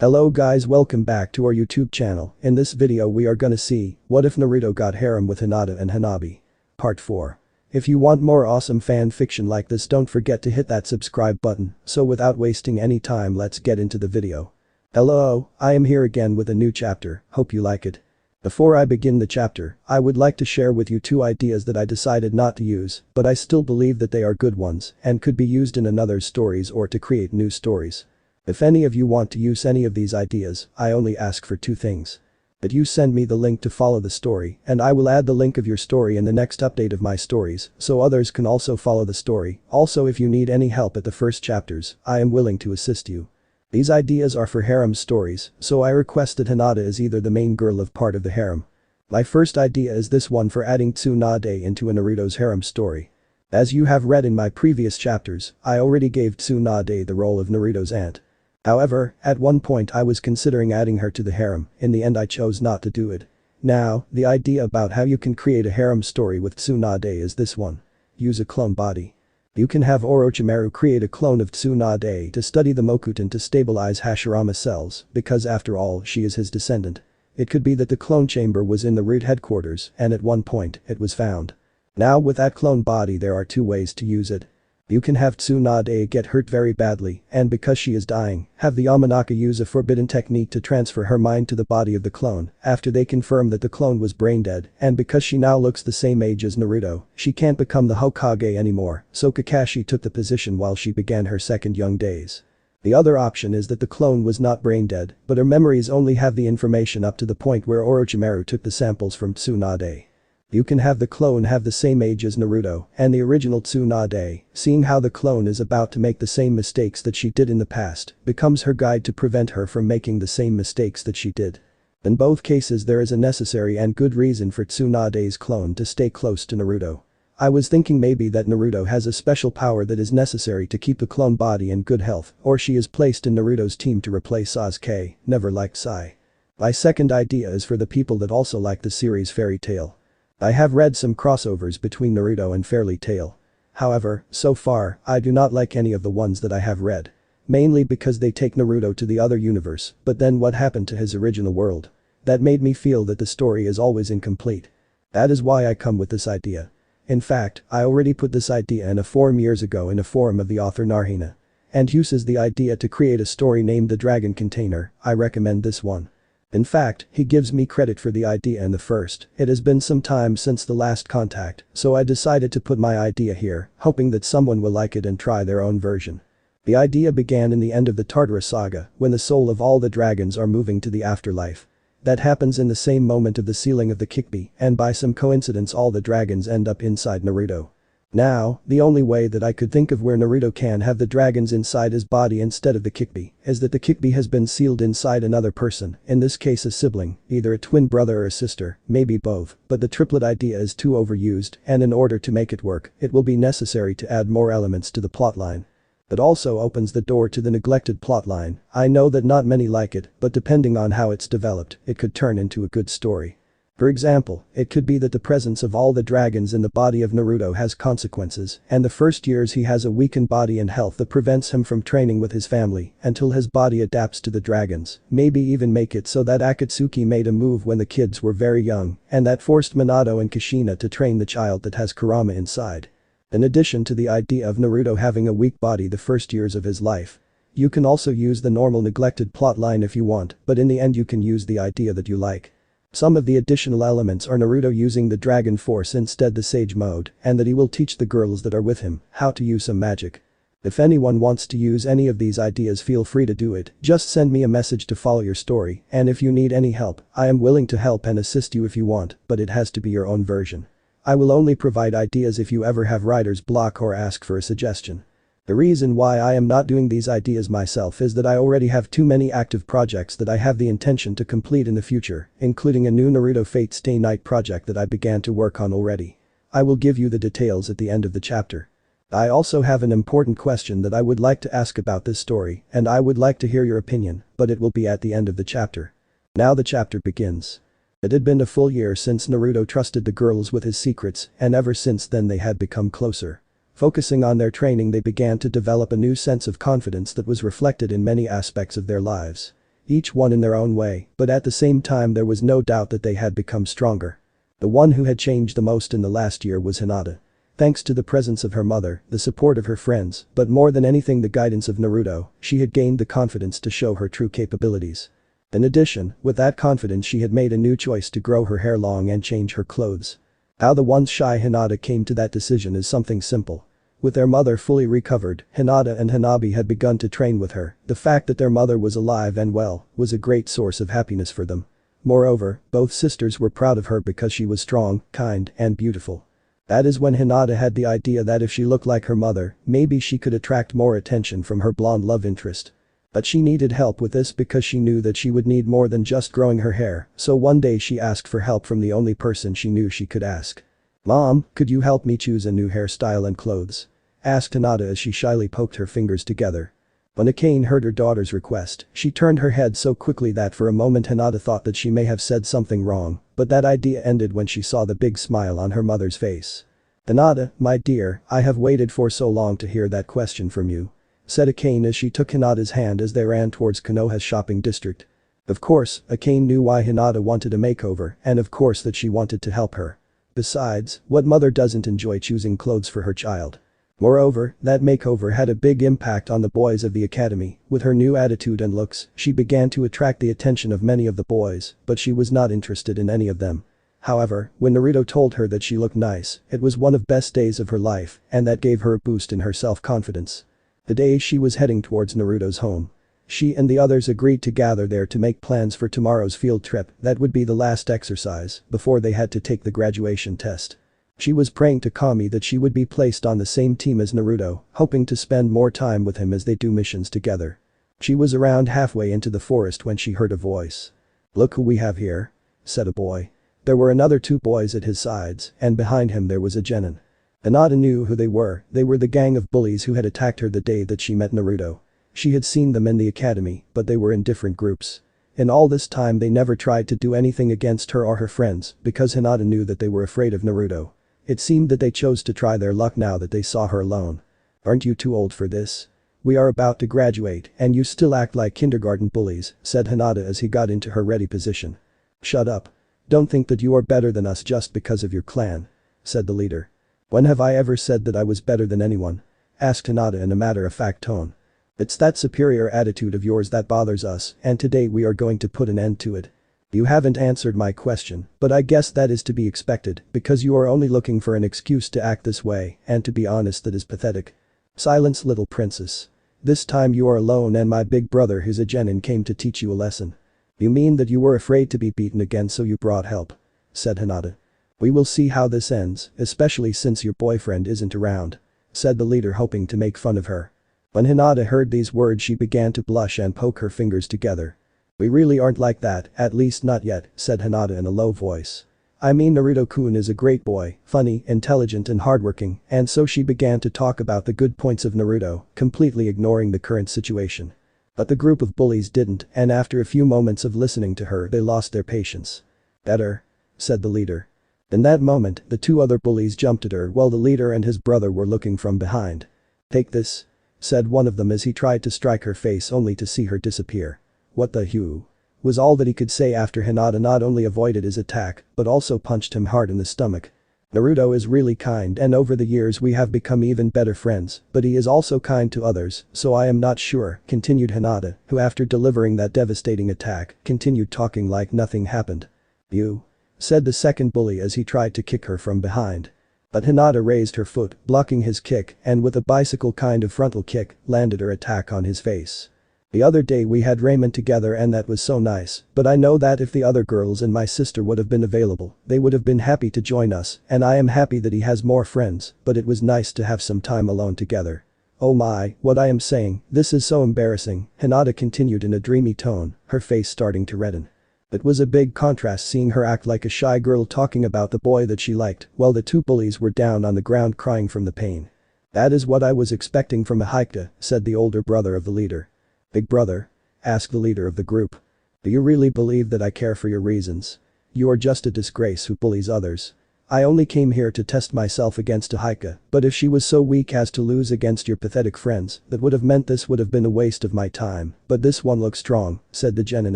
Hello guys, welcome back to our YouTube channel. In this video we are gonna see, what if Naruto got harem with Hinata and Hanabi? Part 4. If you want more awesome fan fiction like this, don't forget to hit that subscribe button. So without wasting any time, let's get into the video. Hello, I am here again with a new chapter, hope you like it. Before I begin the chapter, I would like to share with you two ideas that I decided not to use, but I still believe that they are good ones and could be used in another's stories or to create new stories. If any of you want to use any of these ideas, I only ask for two things. That you send me the link to follow the story, and I will add the link of your story in the next update of my stories, so others can also follow the story. Also, if you need any help at the first chapters, I am willing to assist you. These ideas are for harem stories, so I request that Hinata is either the main girl of part of the harem. My first idea is this one for adding Tsunade into a Naruto's harem story. As you have read in my previous chapters, I already gave Tsunade the role of Naruto's aunt. However, at one point I was considering adding her to the harem, in the end I chose not to do it. Now, the idea about how you can create a harem story with Tsunade is this one. Use a clone body. You can have Orochimaru create a clone of Tsunade to study the Mokuton to stabilize Hashirama cells, because after all she is his descendant. It could be that the clone chamber was in the root headquarters and at one point it was found. Now with that clone body there are two ways to use it. You can have Tsunade get hurt very badly, and because she is dying, have the Yamanaka use a forbidden technique to transfer her mind to the body of the clone after they confirm that the clone was brain dead, and because she now looks the same age as Naruto, she can't become the Hokage anymore, so Kakashi took the position while she began her second young days. The other option is that the clone was not brain dead, but her memories only have the information up to the point where Orochimaru took the samples from Tsunade. You can have the clone have the same age as Naruto and the original Tsunade, seeing how the clone is about to make the same mistakes that she did in the past, becomes her guide to prevent her from making the same mistakes that she did. In both cases there is a necessary and good reason for Tsunade's clone to stay close to Naruto. I was thinking maybe that Naruto has a special power that is necessary to keep the clone body in good health, or she is placed in Naruto's team to replace Sasuke, never liked Sai. My second idea is for the people that also like the series Fairy Tail. I have read some crossovers between Naruto and Fairy Tail. However, so far, I do not like any of the ones that I have read. Mainly because they take Naruto to the other universe, but then what happened to his original world? That made me feel that the story is always incomplete. That is why I come with this idea. In fact, I already put this idea in a forum years ago in a forum of the author Narhina. And uses the idea to create a story named The Dragon Container. I recommend this one. In fact, he gives me credit for the idea in the first. It has been some time since the last contact, so I decided to put my idea here, hoping that someone will like it and try their own version. The idea began in the end of the Tartarus saga, when the soul of all the dragons are moving to the afterlife. That happens in the same moment of the sealing of the Kyuubi, and by some coincidence all the dragons end up inside Naruto. Now, the only way that I could think of where Naruto can have the dragons inside his body instead of the Kyuubi is that the Kyuubi has been sealed inside another person, in this case a sibling, either a twin brother or a sister, maybe both, but the triplet idea is too overused, and in order to make it work, it will be necessary to add more elements to the plotline. That also opens the door to the neglected plotline. I know that not many like it, but depending on how it's developed, it could turn into a good story. For example, it could be that the presence of all the dragons in the body of Naruto has consequences, and the first years he has a weakened body and health that prevents him from training with his family until his body adapts to the dragons, maybe even make it so that Akatsuki made a move when the kids were very young, and that forced Minato and Kushina to train the child that has Kurama inside. In addition to the idea of Naruto having a weak body the first years of his life. You can also use the normal neglected plotline if you want, but in the end you can use the idea that you like. Some of the additional elements are Naruto using the Dragon Force instead the Sage Mode, and that he will teach the girls that are with him how to use some magic. If anyone wants to use any of these ideas, feel free to do it, just send me a message to follow your story, and if you need any help, I am willing to help and assist you if you want, but it has to be your own version. I will only provide ideas if you ever have writer's block or ask for a suggestion. The reason why I am not doing these ideas myself is that I already have too many active projects that I have the intention to complete in the future, including a new Naruto Fate Stay Night project that I began to work on already. I will give you the details at the end of the chapter. I also have an important question that I would like to ask about this story, and I would like to hear your opinion, but it will be at the end of the chapter. Now the chapter begins. It had been a full year since Naruto trusted the girls with his secrets, and ever since then they had become closer. Focusing on their training, they began to develop a new sense of confidence that was reflected in many aspects of their lives. Each one in their own way, but at the same time there was no doubt that they had become stronger. The one who had changed the most in the last year was Hinata. Thanks to the presence of her mother, the support of her friends, but more than anything the guidance of Naruto, she had gained the confidence to show her true capabilities. In addition, with that confidence she had made a new choice to grow her hair long and change her clothes. How the once shy Hinata came to that decision is something simple. With their mother fully recovered, Hinata and Hanabi had begun to train with her. The fact that their mother was alive and well was a great source of happiness for them. Moreover, both sisters were proud of her because she was strong, kind, and beautiful. That is when Hinata had the idea that if she looked like her mother, maybe she could attract more attention from her blonde love interest. But she needed help with this because she knew that she would need more than just growing her hair, so one day she asked for help from the only person she knew she could ask. "Mom, could you help me choose a new hairstyle and clothes?" asked Hinata as she shyly poked her fingers together. When Akane heard her daughter's request, she turned her head so quickly that for a moment Hinata thought that she may have said something wrong, but that idea ended when she saw the big smile on her mother's face. "Hinata, my dear, I have waited for so long to hear that question from you," said Akane as she took Hinata's hand as they ran towards Konoha's shopping district. Of course, Akane knew why Hinata wanted a makeover and of course that she wanted to help her. Besides, what mother doesn't enjoy choosing clothes for her child? Moreover, that makeover had a big impact on the boys of the academy. With her new attitude and looks, she began to attract the attention of many of the boys, but she was not interested in any of them. However, when Naruto told her that she looked nice, it was one of the best days of her life, and that gave her a boost in her self-confidence. The day she was heading towards Naruto's home. She and the others agreed to gather there to make plans for tomorrow's field trip. That would be the last exercise before they had to take the graduation test. She was praying to Kami that she would be placed on the same team as Naruto, hoping to spend more time with him as they do missions together. She was around halfway into the forest when she heard a voice. "Look who we have here," said a boy. There were another two boys at his sides, and behind him there was a genin. Hinata knew who they were the gang of bullies who had attacked her the day that she met Naruto. She had seen them in the academy, but they were in different groups. In all this time they never tried to do anything against her or her friends because Hinata knew that they were afraid of Naruto. It seemed that they chose to try their luck now that they saw her alone. "Aren't you too old for this? We are about to graduate and you still act like kindergarten bullies," said Hinata as he got into her ready position. "Shut up. Don't think that you are better than us just because of your clan," said the leader. "When have I ever said that I was better than anyone?" asked Hinata in a matter-of-fact tone. "It's that superior attitude of yours that bothers us, and today we are going to put an end to it." "You haven't answered my question, but I guess that is to be expected because you are only looking for an excuse to act this way, and to be honest that is pathetic." "Silence, little princess. This time you are alone and my big brother who's a genin came to teach you a lesson." "You mean that you were afraid to be beaten again so you brought help?" said Hinata. "We will see how this ends, especially since your boyfriend isn't around," said the leader hoping to make fun of her. When Hinata heard these words she began to blush and poke her fingers together. "We really aren't like that, at least not yet," said Hinata in a low voice. "I mean Naruto-kun is a great boy, funny, intelligent and hardworking," and so she began to talk about the good points of Naruto, completely ignoring the current situation. But the group of bullies didn't, and after a few moments of listening to her they lost their patience. "Better," said the leader. In that moment, the two other bullies jumped at her while the leader and his brother were looking from behind. "Take this," said one of them as he tried to strike her face only to see her disappear. "What the hue?" was all that he could say after Hinata not only avoided his attack, but also punched him hard in the stomach. "Naruto is really kind and over the years we have become even better friends, but he is also kind to others, so I am not sure," continued Hinata, who after delivering that devastating attack, continued talking like nothing happened. "You," said the second bully as he tried to kick her from behind. But Hinata raised her foot, blocking his kick, and with a bicycle kind of frontal kick, landed her attack on his face. "The other day we had ramen together and that was so nice, but I know that if the other girls and my sister would have been available, they would have been happy to join us, and I am happy that he has more friends, but it was nice to have some time alone together." "Oh my, what I am saying, this is so embarrassing," Hinata continued in a dreamy tone, her face starting to redden. It was a big contrast seeing her act like a shy girl talking about the boy that she liked, while the two bullies were down on the ground crying from the pain. "That is what I was expecting from a Hikta," said the older brother of the leader. "Big brother?" asked the leader of the group. "Do you really believe that I care for your reasons? You are just a disgrace who bullies others." I only came here to test myself against Ahika, but if she was so weak as to lose against your pathetic friends, that would have meant this would have been a waste of my time, but this one looks strong," said the genin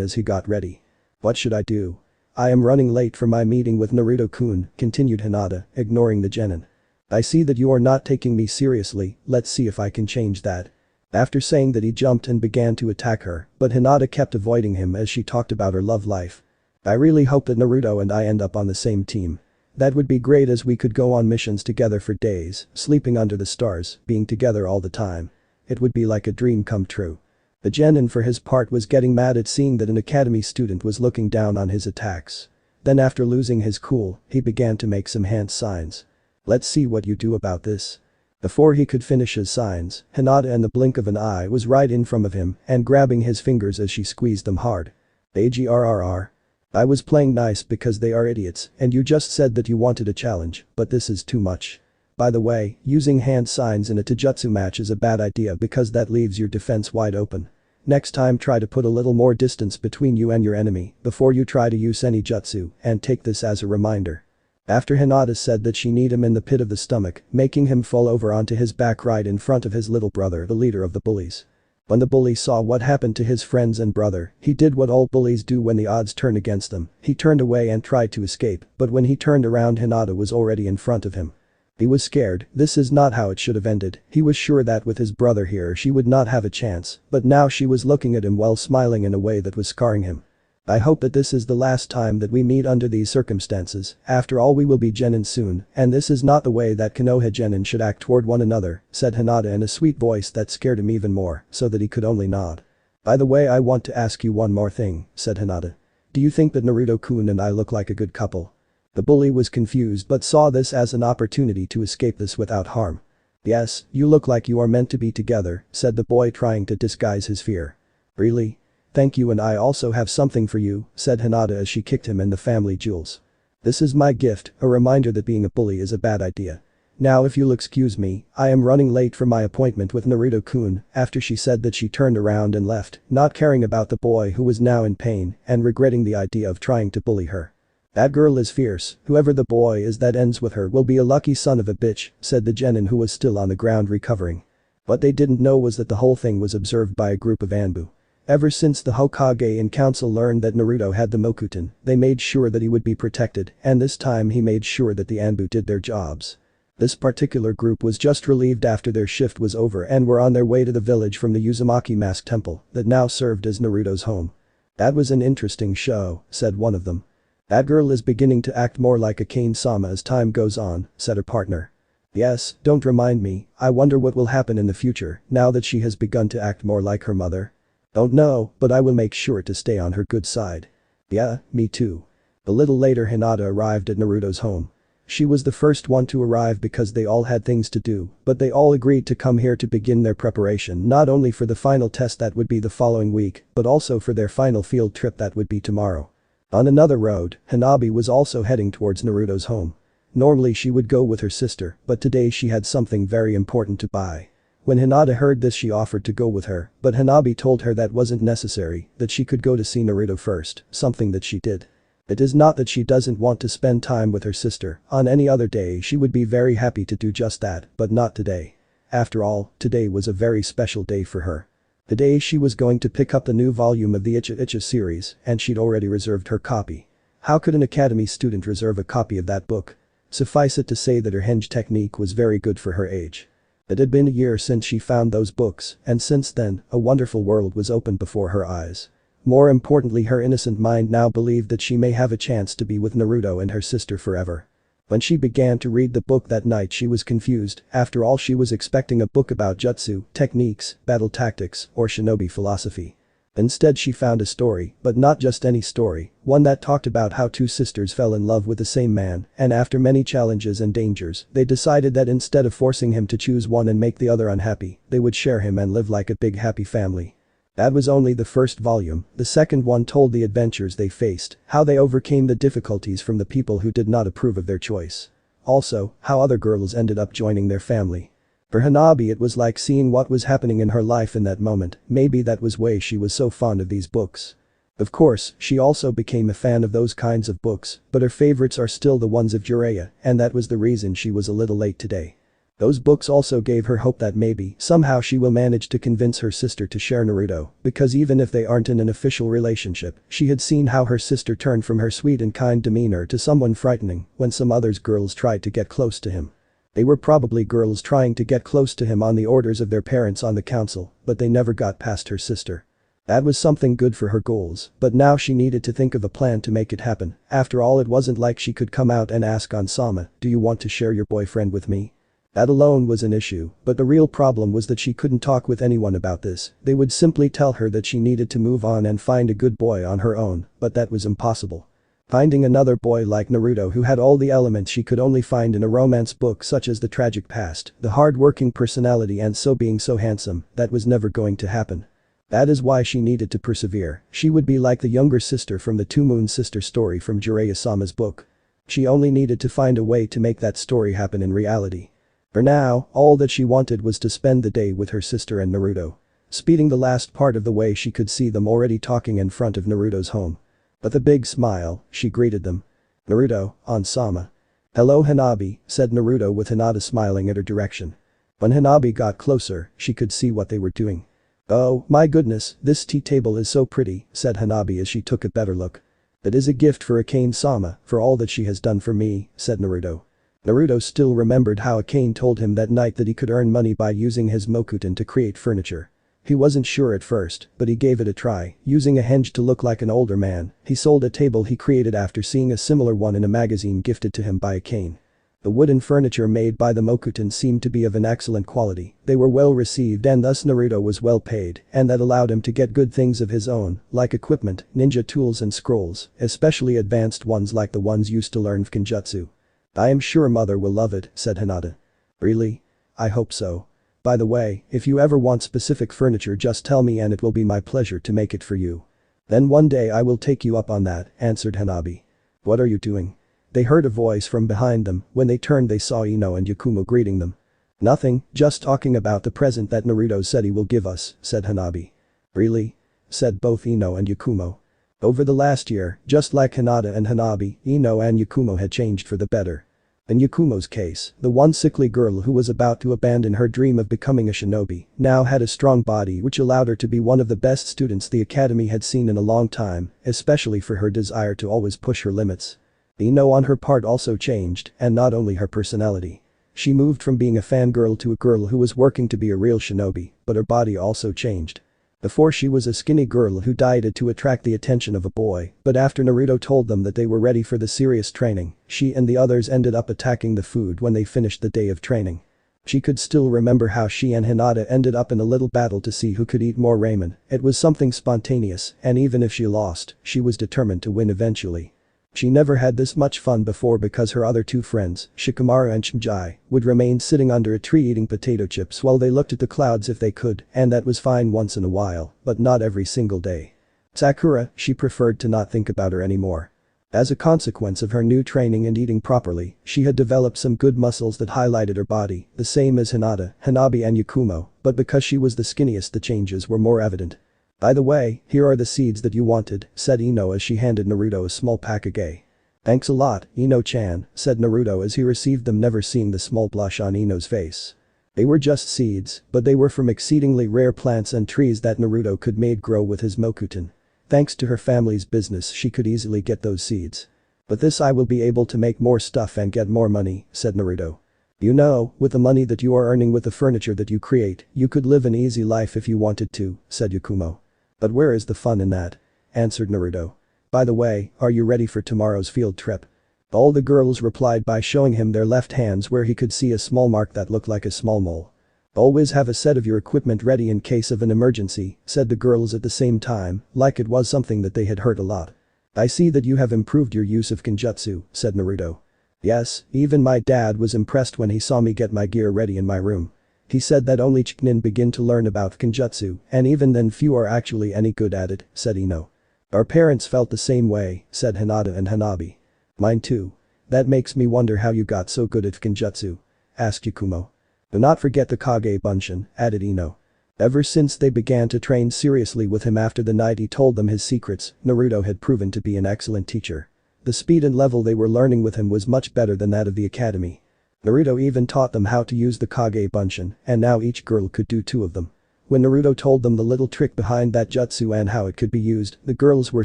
as he got ready. "What should I do? I am running late for my meeting with Naruto-kun," continued Hinata, ignoring the genin. "I see that you are not taking me seriously, let's see if I can change that." After saying that he jumped and began to attack her, but Hinata kept avoiding him as she talked about her love life. "I really hope that Naruto and I end up on the same team. That would be great as we could go on missions together for days, sleeping under the stars, being together all the time. It would be like a dream come true." The genin for his part was getting mad at seeing that an academy student was looking down on his attacks. Then after losing his cool, he began to make some hand signs. "Let's see what you do about this." Before he could finish his signs, Hinata in the blink of an eye was right in front of him and grabbing his fingers as she squeezed them hard. "Agrrr. I was playing nice because they are idiots and you just said that you wanted a challenge, but this is too much. By the way, using hand signs in a taijutsu match is a bad idea because that leaves your defense wide open. Next time try to put a little more distance between you and your enemy before you try to use any jutsu and take this as a reminder." After Hinata said that she kneed him in the pit of the stomach, making him fall over onto his back right in front of his little brother, the leader of the bullies. When the bully saw what happened to his friends and brother, he did what all bullies do when the odds turn against them, he turned away and tried to escape, but when he turned around Hinata was already in front of him. He was scared, this is not how it should have ended, he was sure that with his brother here she would not have a chance, but now she was looking at him while smiling in a way that was scarring him. "I hope that this is the last time that we meet under these circumstances, after all we will be genin soon, and this is not the way that Konoha genin should act toward one another," said Hinata in a sweet voice that scared him even more, so that he could only nod. "By the way, I want to ask you one more thing," said Hinata. "Do you think that Naruto-kun and I look like a good couple?" The bully was confused but saw this as an opportunity to escape this without harm. "Yes, you look like you are meant to be together," said the boy trying to disguise his fear. "Really? Thank you and I also have something for you," said Hinata as she kicked him in the family jewels. "This is my gift, a reminder that being a bully is a bad idea. Now if you'll excuse me, I am running late for my appointment with Naruto-kun." After she said that she turned around and left, not caring about the boy who was now in pain and regretting the idea of trying to bully her. "That girl is fierce, whoever the boy is that ends with her will be a lucky son of a bitch," said the genin who was still on the ground recovering. What they didn't know was that the whole thing was observed by a group of Anbu. Ever since the Hokage in council learned that Naruto had the Mokuton, they made sure that he would be protected, and this time he made sure that the Anbu did their jobs. This particular group was just relieved after their shift was over and were on their way to the village from the Uzumaki mask temple that now served as Naruto's home. "That was an interesting show," said one of them. "That girl is beginning to act more like a Kane-sama as time goes on," said her partner. "Yes, don't remind me, I wonder what will happen in the future now that she has begun to act more like her mother. Don't know, but I will make sure to stay on her good side." "Yeah, me too." A little later Hinata arrived at Naruto's home. She was the first one to arrive because they all had things to do, but they all agreed to come here to begin their preparation not only for the final test that would be the following week, but also for their final field trip that would be tomorrow. On another road, Hanabi was also heading towards Naruto's home. Normally she would go with her sister, but today she had something very important to buy. When Hinata heard this she offered to go with her, but Hanabi told her that wasn't necessary, that she could go to see Naruto first, something that she did. It is not that she doesn't want to spend time with her sister, on any other day she would be very happy to do just that, but not today. After all, today was a very special day for her. The day she was going to pick up the new volume of the Uchiha series, and she'd already reserved her copy. How could an academy student reserve a copy of that book? Suffice it to say that her henge technique was very good for her age. It had been a year since she found those books, and since then, a wonderful world was opened before her eyes. More importantly, her innocent mind now believed that she may have a chance to be with Naruto and her sister forever. When she began to read the book that night she was confused, after all she was expecting a book about jutsu, techniques, battle tactics, or shinobi philosophy. Instead she found a story, but not just any story, one that talked about how two sisters fell in love with the same man, and after many challenges and dangers, they decided that instead of forcing him to choose one and make the other unhappy, they would share him and live like a big happy family. That was only the first volume, the second one told the adventures they faced, how they overcame the difficulties from the people who did not approve of their choice. Also, how other girls ended up joining their family. For Hanabi it was like seeing what was happening in her life in that moment, maybe that was why she was so fond of these books. Of course, she also became a fan of those kinds of books, but her favorites are still the ones of Jiraiya, and that was the reason she was a little late today. Those books also gave her hope that maybe, somehow she will manage to convince her sister to share Naruto, because even if they aren't in an official relationship, she had seen how her sister turned from her sweet and kind demeanor to someone frightening when some others girls tried to get close to him. They were probably girls trying to get close to him on the orders of their parents on the council, but they never got past her sister. That was something good for her goals, but now she needed to think of a plan to make it happen. After all, it wasn't like she could come out and ask Ansama, "Do you want to share your boyfriend with me?" That alone was an issue, but the real problem was that she couldn't talk with anyone about this. They would simply tell her that she needed to move on and find a good boy on her own, but that was impossible. Finding another boy like Naruto who had all the elements she could only find in a romance book, such as the tragic past, the hard-working personality and being so handsome, that was never going to happen. That is why she needed to persevere. She would be like the younger sister from the Two Moon Sister story from Jiraiya-sama's book. She only needed to find a way to make that story happen in reality. For now, all that she wanted was to spend the day with her sister and Naruto. Speeding the last part of the way, she could see them already talking in front of Naruto's home. With a big smile, she greeted them. "Naruto, Ansama." "Hello Hanabi," said Naruto with Hinata smiling at her direction. When Hanabi got closer, she could see what they were doing. "Oh, my goodness, this tea table is so pretty," said Hanabi as she took a better look. "That is a gift for Akane-sama, for all that she has done for me," said Naruto. Naruto still remembered how Akane told him that night that he could earn money by using his Mokuton to create furniture. He wasn't sure at first, but he gave it a try. Using a henge to look like an older man, he sold a table he created after seeing a similar one in a magazine gifted to him by Akane. The wooden furniture made by the Mokuton seemed to be of an excellent quality. They were well received and thus Naruto was well paid, and that allowed him to get good things of his own, like equipment, ninja tools and scrolls, especially advanced ones like the ones used to learn Fukinjutsu. "I am sure mother will love it," said Hinata. "Really? I hope so. By the way, if you ever want specific furniture, just tell me and it will be my pleasure to make it for you." "Then one day I will take you up on that," answered Hanabi. "What are you doing?" They heard a voice from behind them. When they turned, they saw Ino and Yakumo greeting them. "Nothing, just talking about the present that Naruto said he will give us," said Hanabi. "Really?" said both Ino and Yakumo. Over the last year, just like Hinata and Hanabi, Ino and Yakumo had changed for the better. In Yakumo's case, the one sickly girl who was about to abandon her dream of becoming a shinobi now had a strong body which allowed her to be one of the best students the academy had seen in a long time, especially for her desire to always push her limits. Ino on her part also changed, and not only her personality. She moved from being a fangirl to a girl who was working to be a real shinobi, but her body also changed. Before, she was a skinny girl who dieted to attract the attention of a boy, but after Naruto told them that they were ready for the serious training, she and the others ended up attacking the food when they finished the day of training. She could still remember how she and Hinata ended up in a little battle to see who could eat more ramen. It was something spontaneous, and even if she lost, she was determined to win eventually. She never had this much fun before because her other two friends, Shikamaru and Shinji, would remain sitting under a tree eating potato chips while they looked at the clouds if they could, and that was fine once in a while, but not every single day. Sakura, she preferred to not think about her anymore. As a consequence of her new training and eating properly, she had developed some good muscles that highlighted her body, the same as Hinata, Hanabi and Yakumo, but because she was the skinniest, the changes were more evident. "By the way, here are the seeds that you wanted," said Ino as she handed Naruto a small package. "Thanks a lot, Ino-chan," said Naruto as he received them, never seeing the small blush on Ino's face. They were just seeds, but they were from exceedingly rare plants and trees that Naruto could make grow with his Mokuton. Thanks to her family's business, she could easily get those seeds. "With this I will be able to make more stuff and get more money," said Naruto. "You know, with the money that you are earning with the furniture that you create, you could live an easy life if you wanted to," said Yakumo. "But where is the fun in that?" answered Naruto. "By the way, are you ready for tomorrow's field trip?" All the girls replied by showing him their left hands where he could see a small mark that looked like a small mole. "Always have a set of your equipment ready in case of an emergency," said the girls at the same time, like it was something that they had heard a lot. "I see that you have improved your use of Kenjutsu," said Naruto. "Yes, even my dad was impressed when he saw me get my gear ready in my room. He said that only Chunin begin to learn about Kenjutsu, and even then few are actually any good at it," said Ino. "Our parents felt the same way," said Hinata and Hanabi. "Mine too. That makes me wonder how you got so good at Kenjutsu," asked Yakumo. "Do not forget the Kage Bunshin," added Ino. Ever since they began to train seriously with him after the night he told them his secrets, Naruto had proven to be an excellent teacher. The speed and level they were learning with him was much better than that of the academy. Naruto even taught them how to use the Kage Bunshin, and now each girl could do 2 of them. When Naruto told them the little trick behind that jutsu and how it could be used, the girls were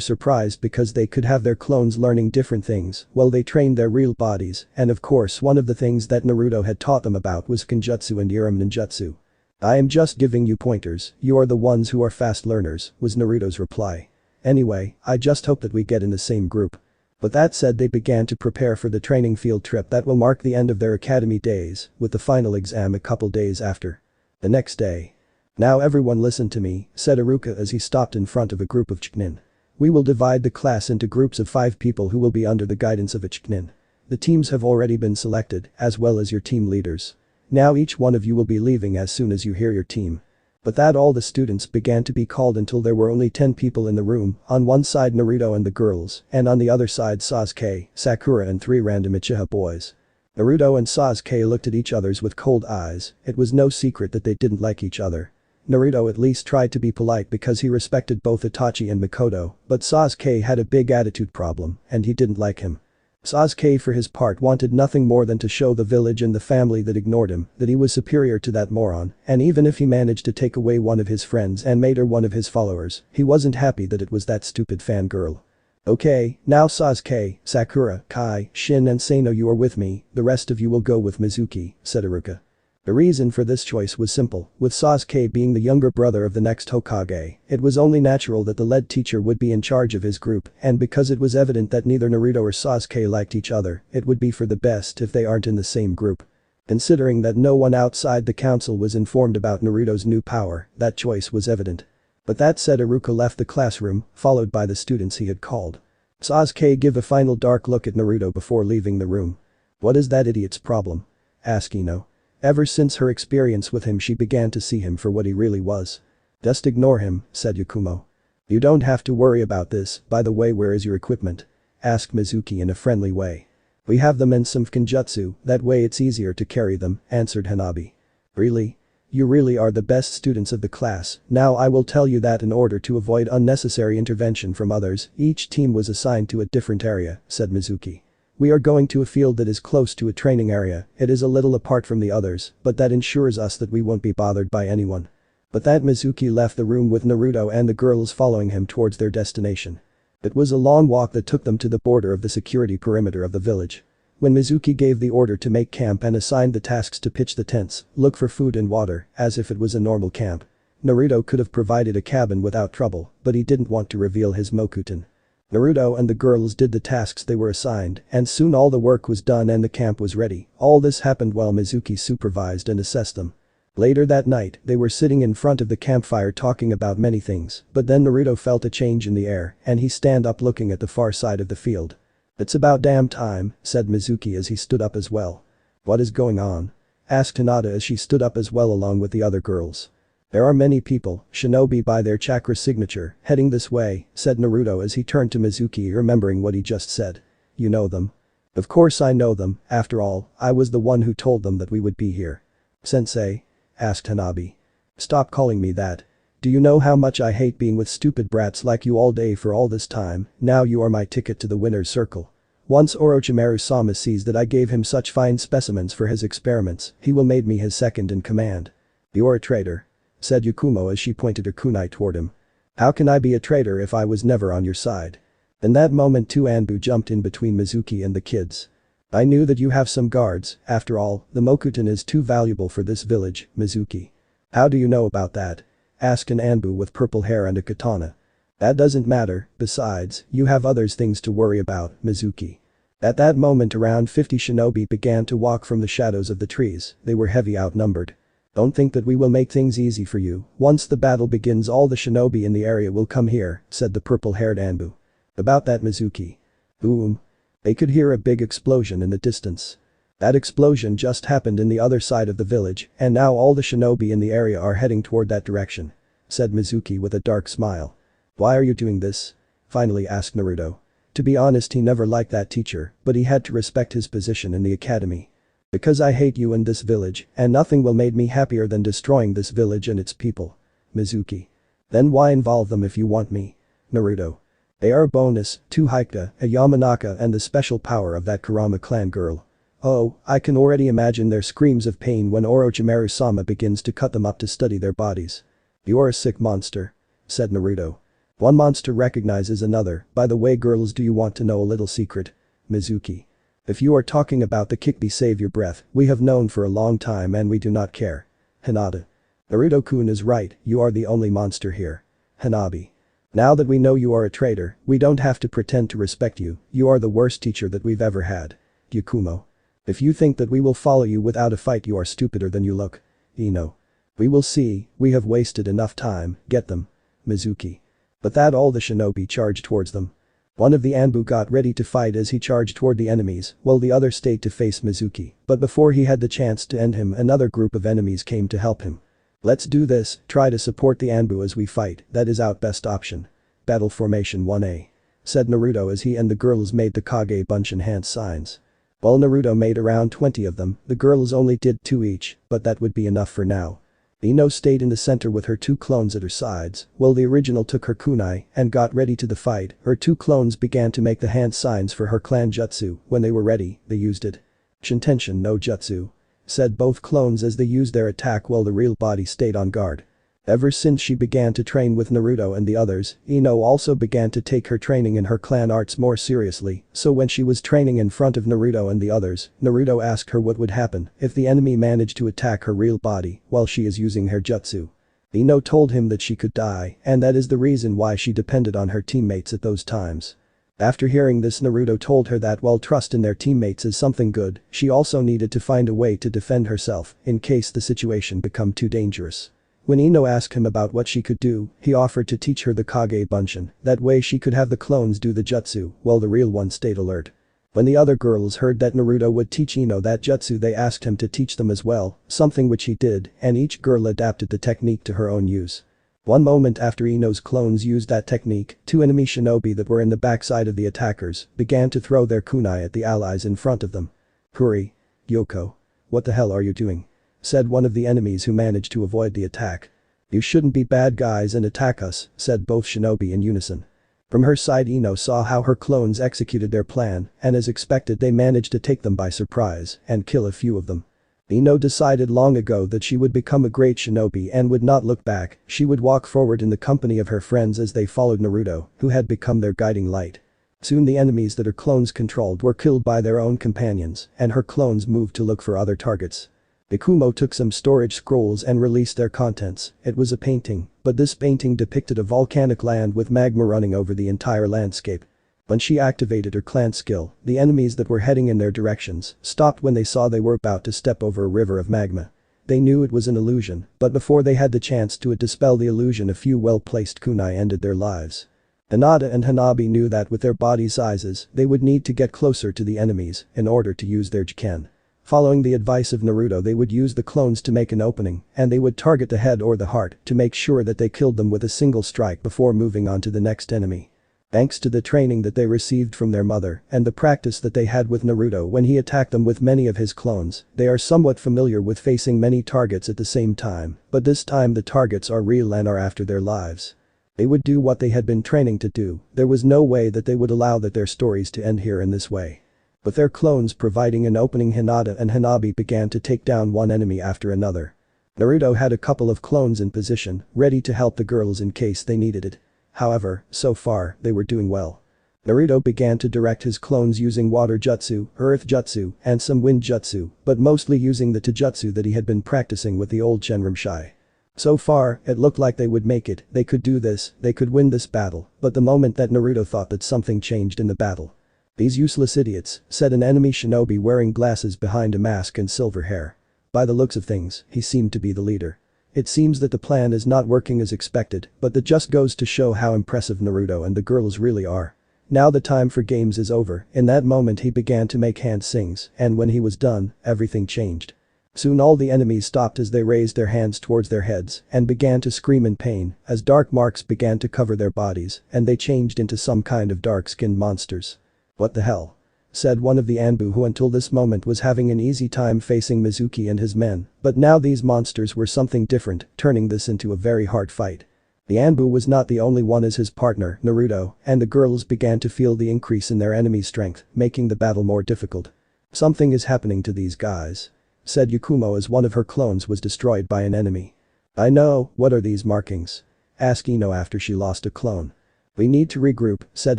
surprised because they could have their clones learning different things while they trained their real bodies, and of course one of the things that Naruto had taught them about was Kenjutsu and Iram Ninjutsu. "I am just giving you pointers, you are the ones who are fast learners," was Naruto's reply. "Anyway, I just hope that we get in the same group." But that said, they began to prepare for the training field trip that will mark the end of their academy days, with the final exam a couple days after. The next day. "Now everyone listen to me," said Iruka as he stopped in front of a group of Chunin. "We will divide the class into groups of 5 people who will be under the guidance of a Chunin. The teams have already been selected, as well as your team leaders. Now each one of you will be leaving as soon as you hear your team." But that all the students began to be called until there were only 10 people in the room, on one side Naruto and the girls, and on the other side Sasuke, Sakura and 3 random Uchiha boys. Naruto and Sasuke looked at each other with cold eyes, it was no secret that they didn't like each other. Naruto at least tried to be polite because he respected both Itachi and Mikoto, but Sasuke had a big attitude problem, and he didn't like him. Sasuke for his part wanted nothing more than to show the village and the family that ignored him that he was superior to that moron, and even if he managed to take away one of his friends and made her one of his followers, he wasn't happy that it was that stupid fangirl. "Okay, now Sasuke, Sakura, Kai, Shin and Sano, you are with me, the rest of you will go with Mizuki," said Iruka. The reason for this choice was simple, with Sasuke being the younger brother of the next Hokage, it was only natural that the lead teacher would be in charge of his group, and because it was evident that neither Naruto or Sasuke liked each other, it would be for the best if they aren't in the same group. Considering that no one outside the council was informed about Naruto's new power, that choice was evident. But that said, Iruka left the classroom, followed by the students he had called. Sasuke gave a final dark look at Naruto before leaving the room. "What is that idiot's problem?" asked Ino. Ever since her experience with him she began to see him for what he really was. "Just ignore him," said Yakumo. "You don't have to worry about this, by the way, where is your equipment?" asked Mizuki in a friendly way. "We have them and some Kenjutsu, that way it's easier to carry them," answered Hanabi. "Really? You really are the best students of the class. Now I will tell you that in order to avoid unnecessary intervention from others, each team was assigned to a different area," said Mizuki. "We are going to a field that is close to a training area, it is a little apart from the others, but that ensures us that we won't be bothered by anyone." But that Mizuki left the room with Naruto and the girls following him towards their destination. It was a long walk that took them to the border of the security perimeter of the village. When Mizuki gave the order to make camp and assigned the tasks to pitch the tents, look for food and water, as if it was a normal camp. Naruto could have provided a cabin without trouble, but he didn't want to reveal his Mokuton. Naruto and the girls did the tasks they were assigned, and soon all the work was done and the camp was ready. All this happened while Mizuki supervised and assessed them. Later that night, they were sitting in front of the campfire talking about many things, but then Naruto felt a change in the air, and he stand up looking at the far side of the field. "It's about damn time," said Mizuki as he stood up as well. "What is going on?" asked Hinata as she stood up as well along with the other girls. "There are many people, shinobi by their chakra signature, heading this way," said Naruto as he turned to Mizuki, remembering what he just said. "You know them?" "Of course I know them, after all, I was the one who told them that we would be here." "Sensei?" asked Hanabi. "Stop calling me that. Do you know how much I hate being with stupid brats like you all day for all this time? Now you are my ticket to the winner's circle. Once Orochimaru-sama sees that I gave him such fine specimens for his experiments, he will make me his second in command." "You're a traitor," said Yakumo as she pointed her kunai toward him. "How can I be a traitor if I was never on your side?" In that moment two Anbu jumped in between Mizuki and the kids. "I knew that you have some guards, after all, the Mokuton is too valuable for this village, Mizuki." "How do you know about that?" asked an Anbu with purple hair and a katana. "That doesn't matter, besides, you have other things to worry about, Mizuki." At that moment around 50 shinobi began to walk from the shadows of the trees, they were heavy outnumbered. "Don't think that we will make things easy for you, once the battle begins all the shinobi in the area will come here," said the purple-haired Anbu. "About that, Mizuki." Boom. They could hear a big explosion in the distance. That explosion just happened in the other side of the village, and now all the shinobi in the area are heading toward that direction, said Mizuki with a dark smile. "Why are you doing this?" finally asked Naruto. To be honest, he never liked that teacher, but he had to respect his position in the academy. "Because I hate you and this village, and nothing will make me happier than destroying this village and its people." Mizuki. Then why involve them if you want me? Naruto. They are a bonus, 2 Hyuga, a Yamanaka and the special power of that Kurama clan girl. Oh, I can already imagine their screams of pain when Orochimaru-sama begins to cut them up to study their bodies. You're a sick monster. Said Naruto. One monster recognizes another. By the way girls, do you want to know a little secret? Mizuki. If you are talking about the Kikbi, save your breath, we have known for a long time and we do not care. Hinata. Naruto-kun is right, you are the only monster here. Hanabi. Now that we know you are a traitor, we don't have to pretend to respect you, you are the worst teacher that we've ever had. Yakumo. If you think that we will follow you without a fight, you are stupider than you look. Ino. We will see, we have wasted enough time, get them. Mizuki. But that all the shinobi charged towards them. One of the Anbu got ready to fight as he charged toward the enemies, while the other stayed to face Mizuki, but before he had the chance to end him, another group of enemies came to help him. Let's do this, try to support the Anbu as we fight, that is our best option. Battle formation 1A. Said Naruto as he and the girls made the Kage bunch and hand signs. While Naruto made around 20 of them, the girls only did 2 each, but that would be enough for now. Ino stayed in the center with her 2 clones at her sides, while the original took her kunai and got ready to the fight. Her 2 clones began to make the hand signs for her clan jutsu. When they were ready, they used it. Shintention no jutsu. Said both clones as they used their attack while the real body stayed on guard. Ever since she began to train with Naruto and the others, Ino also began to take her training in her clan arts more seriously, so when she was training in front of Naruto and the others, Naruto asked her what would happen if the enemy managed to attack her real body while she is using her jutsu. Ino told him that she could die, and that is the reason why she depended on her teammates at those times. After hearing this, Naruto told her that while trust in their teammates is something good, she also needed to find a way to defend herself in case the situation become too dangerous. When Ino asked him about what she could do, he offered to teach her the Kage Bunshin, that way she could have the clones do the jutsu while the real one stayed alert. When the other girls heard that Naruto would teach Ino that jutsu, they asked him to teach them as well, something which he did, and each girl adapted the technique to her own use. One moment after Ino's clones used that technique, 2 enemy shinobi that were in the backside of the attackers began to throw their kunai at the allies in front of them. Hurry. Yoko. What the hell are you doing? Said one of the enemies who managed to avoid the attack. You shouldn't be bad guys and attack us, said both shinobi in unison. From her side, Ino saw how her clones executed their plan, and as expected they managed to take them by surprise and kill a few of them. Ino decided long ago that she would become a great shinobi and would not look back, she would walk forward in the company of her friends as they followed Naruto, who had become their guiding light. Soon the enemies that her clones controlled were killed by their own companions, and her clones moved to look for other targets. Ikumo took some storage scrolls and released their contents. It was a painting, but this painting depicted a volcanic land with magma running over the entire landscape. When she activated her clan skill, the enemies that were heading in their directions stopped when they saw they were about to step over a river of magma. They knew it was an illusion, but before they had the chance to dispel the illusion, a few well-placed kunai ended their lives. Hinata and Hanabi knew that with their body sizes, they would need to get closer to the enemies in order to use their jiken. Following the advice of Naruto, they would use the clones to make an opening, and they would target the head or the heart to make sure that they killed them with a single strike before moving on to the next enemy. Thanks to the training that they received from their mother and the practice that they had with Naruto when he attacked them with many of his clones, they are somewhat familiar with facing many targets at the same time, but this time the targets are real and are after their lives. They would do what they had been training to do, there was no way that they would allow that their stories to end here in this way. With their clones providing an opening, Hinata and Hanabi began to take down one enemy after another. Naruto had a couple of clones in position, ready to help the girls in case they needed it. However, so far, they were doing well. Naruto began to direct his clones using water jutsu, earth jutsu, and some wind jutsu, but mostly using the taijutsu that he had been practicing with the old Genramshai. So far, it looked like they would make it, they could do this, they could win this battle, but the moment that Naruto thought that something changed in the battle. These useless idiots, said an enemy shinobi wearing glasses behind a mask and silver hair. By the looks of things, he seemed to be the leader. It seems that the plan is not working as expected, but that just goes to show how impressive Naruto and the girls really are. Now the time for games is over. In that moment he began to make hand signs, and when he was done, everything changed. Soon all the enemies stopped as they raised their hands towards their heads and began to scream in pain as dark marks began to cover their bodies and they changed into some kind of dark-skinned monsters. What the hell? said one of the Anbu who until this moment was having an easy time facing Mizuki and his men, but now these monsters were something different, turning this into a very hard fight. The Anbu was not the only one as his partner, Naruto, and the girls began to feel the increase in their enemy's strength, making the battle more difficult. "Something is happening to these guys," said Yakumo as one of her clones was destroyed by an enemy. "I know, what are these markings?" asked Ino after she lost a clone. "We need to regroup," said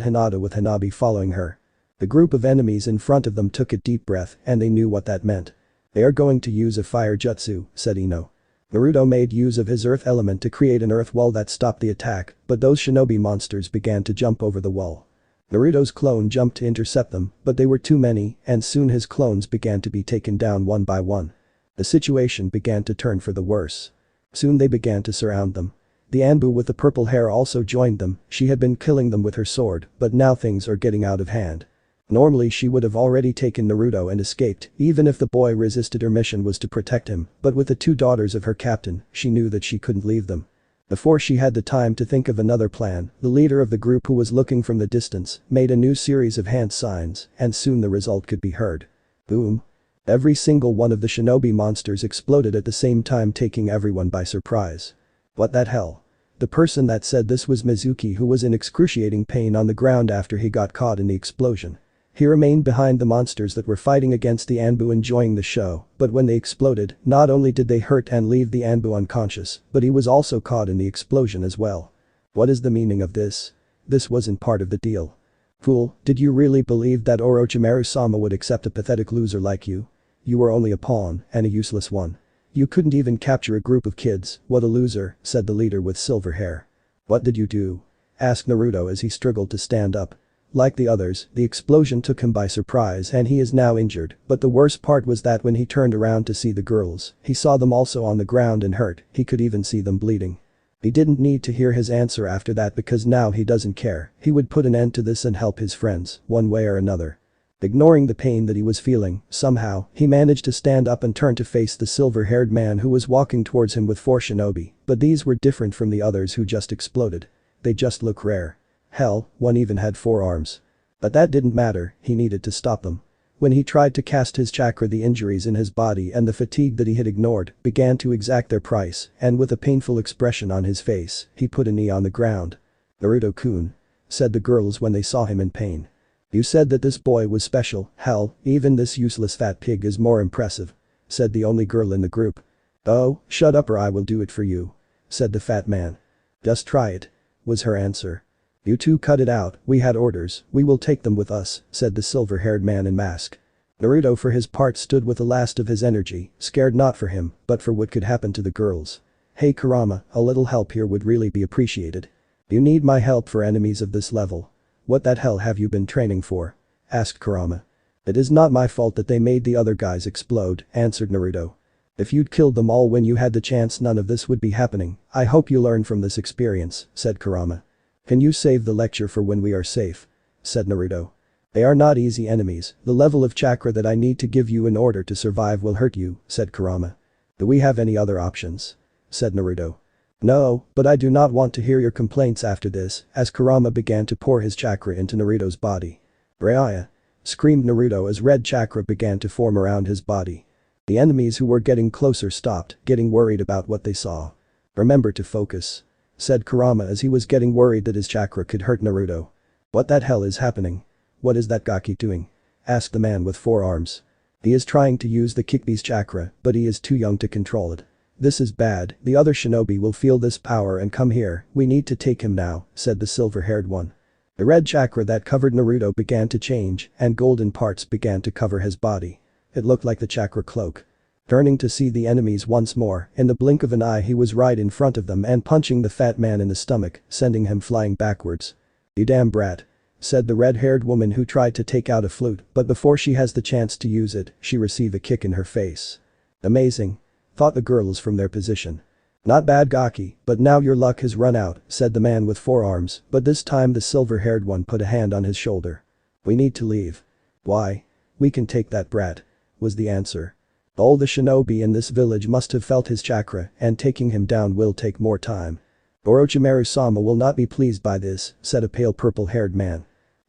Hinata with Hanabi following her. The group of enemies in front of them took a deep breath and they knew what that meant. "They are going to use a fire jutsu," said Ino. Naruto made use of his earth element to create an earth wall that stopped the attack, but those shinobi monsters began to jump over the wall. Naruto's clone jumped to intercept them, but they were too many and soon his clones began to be taken down one by one. The situation began to turn for the worse. Soon they began to surround them. The Anbu with the purple hair also joined them, she had been killing them with her sword, but now things are getting out of hand. Normally she would have already taken Naruto and escaped, even if the boy resisted. Her mission was to protect him, but with the two daughters of her captain, she knew that she couldn't leave them. Before she had the time to think of another plan, the leader of the group who was looking from the distance, made a new series of hand signs, and soon the result could be heard. Boom. Every single one of the shinobi monsters exploded at the same time, taking everyone by surprise. What that hell? The person that said this was Mizuki, who was in excruciating pain on the ground after he got caught in the explosion. He remained behind the monsters that were fighting against the Anbu, enjoying the show, but when they exploded, not only did they hurt and leave the Anbu unconscious, but he was also caught in the explosion as well. What is the meaning of this? This wasn't part of the deal. Fool, did you really believe that Orochimaru-sama would accept a pathetic loser like you? You were only a pawn, and a useless one. You couldn't even capture a group of kids, what a loser, said the leader with silver hair. What did you do? Asked Naruto as he struggled to stand up. Like the others, the explosion took him by surprise and he is now injured, but the worst part was that when he turned around to see the girls, he saw them also on the ground and hurt, he could even see them bleeding. He didn't need to hear his answer after that because now he doesn't care, he would put an end to this and help his friends, one way or another. Ignoring the pain that he was feeling, somehow, he managed to stand up and turn to face the silver-haired man who was walking towards him with 4 shinobi, but these were different from the others who just exploded. They just look rare. Hell, one even had 4 arms. But that didn't matter, he needed to stop them. When he tried to cast his chakra, the injuries in his body and the fatigue that he had ignored began to exact their price, and with a painful expression on his face, he put a knee on the ground. "Naruto-kun," said the girls when they saw him in pain. "You said that this boy was special, hell, even this useless fat pig is more impressive," said the only girl in the group. "Oh, shut up or I will do it for you," said the fat man. "Just try it," was her answer. "You two cut it out, we had orders, we will take them with us," said the silver-haired man in mask. Naruto for his part stood with the last of his energy, scared not for him, but for what could happen to the girls. "Hey Kurama, a little help here would really be appreciated. You need my help for enemies of this level." "What that hell have you been training for?" asked Kurama. "It is not my fault that they made the other guys explode," answered Naruto. "If you'd killed them all when you had the chance, none of this would be happening. I hope you learn from this experience," said Kurama. "Can you save the lecture for when we are safe?" said Naruto. "They are not easy enemies, the level of chakra that I need to give you in order to survive will hurt you," said Kurama. "Do we have any other options?" said Naruto. "No, but I do not want to hear your complaints after this," as Kurama began to pour his chakra into Naruto's body. "Raya!" screamed Naruto as red chakra began to form around his body. The enemies who were getting closer stopped, getting worried about what they saw. "Remember to focus," said Kurama as he was getting worried that his chakra could hurt Naruto. "What that hell is happening? What is that Gaki doing?" asked the man with 4 arms. "He is trying to use the Kikbi's chakra, but he is too young to control it. This is bad, the other shinobi will feel this power and come here, we need to take him now," said the silver-haired one. The red chakra that covered Naruto began to change and golden parts began to cover his body. It looked like the chakra cloak. Turning to see the enemies once more, in the blink of an eye he was right in front of them and punching the fat man in the stomach, sending him flying backwards. "You damn brat," said the red-haired woman who tried to take out a flute, but before she has the chance to use it, she received a kick in her face. "Amazing," thought the girls from their position. "Not bad Gaki, but now your luck has run out," said the man with 4 arms, but this time the silver-haired one put a hand on his shoulder. "We need to leave." "Why?" "We can take that brat," was the answer. "All the shinobi in this village must have felt his chakra, and taking him down will take more time." "Orochimaru-sama will not be pleased by this," said a pale purple-haired man.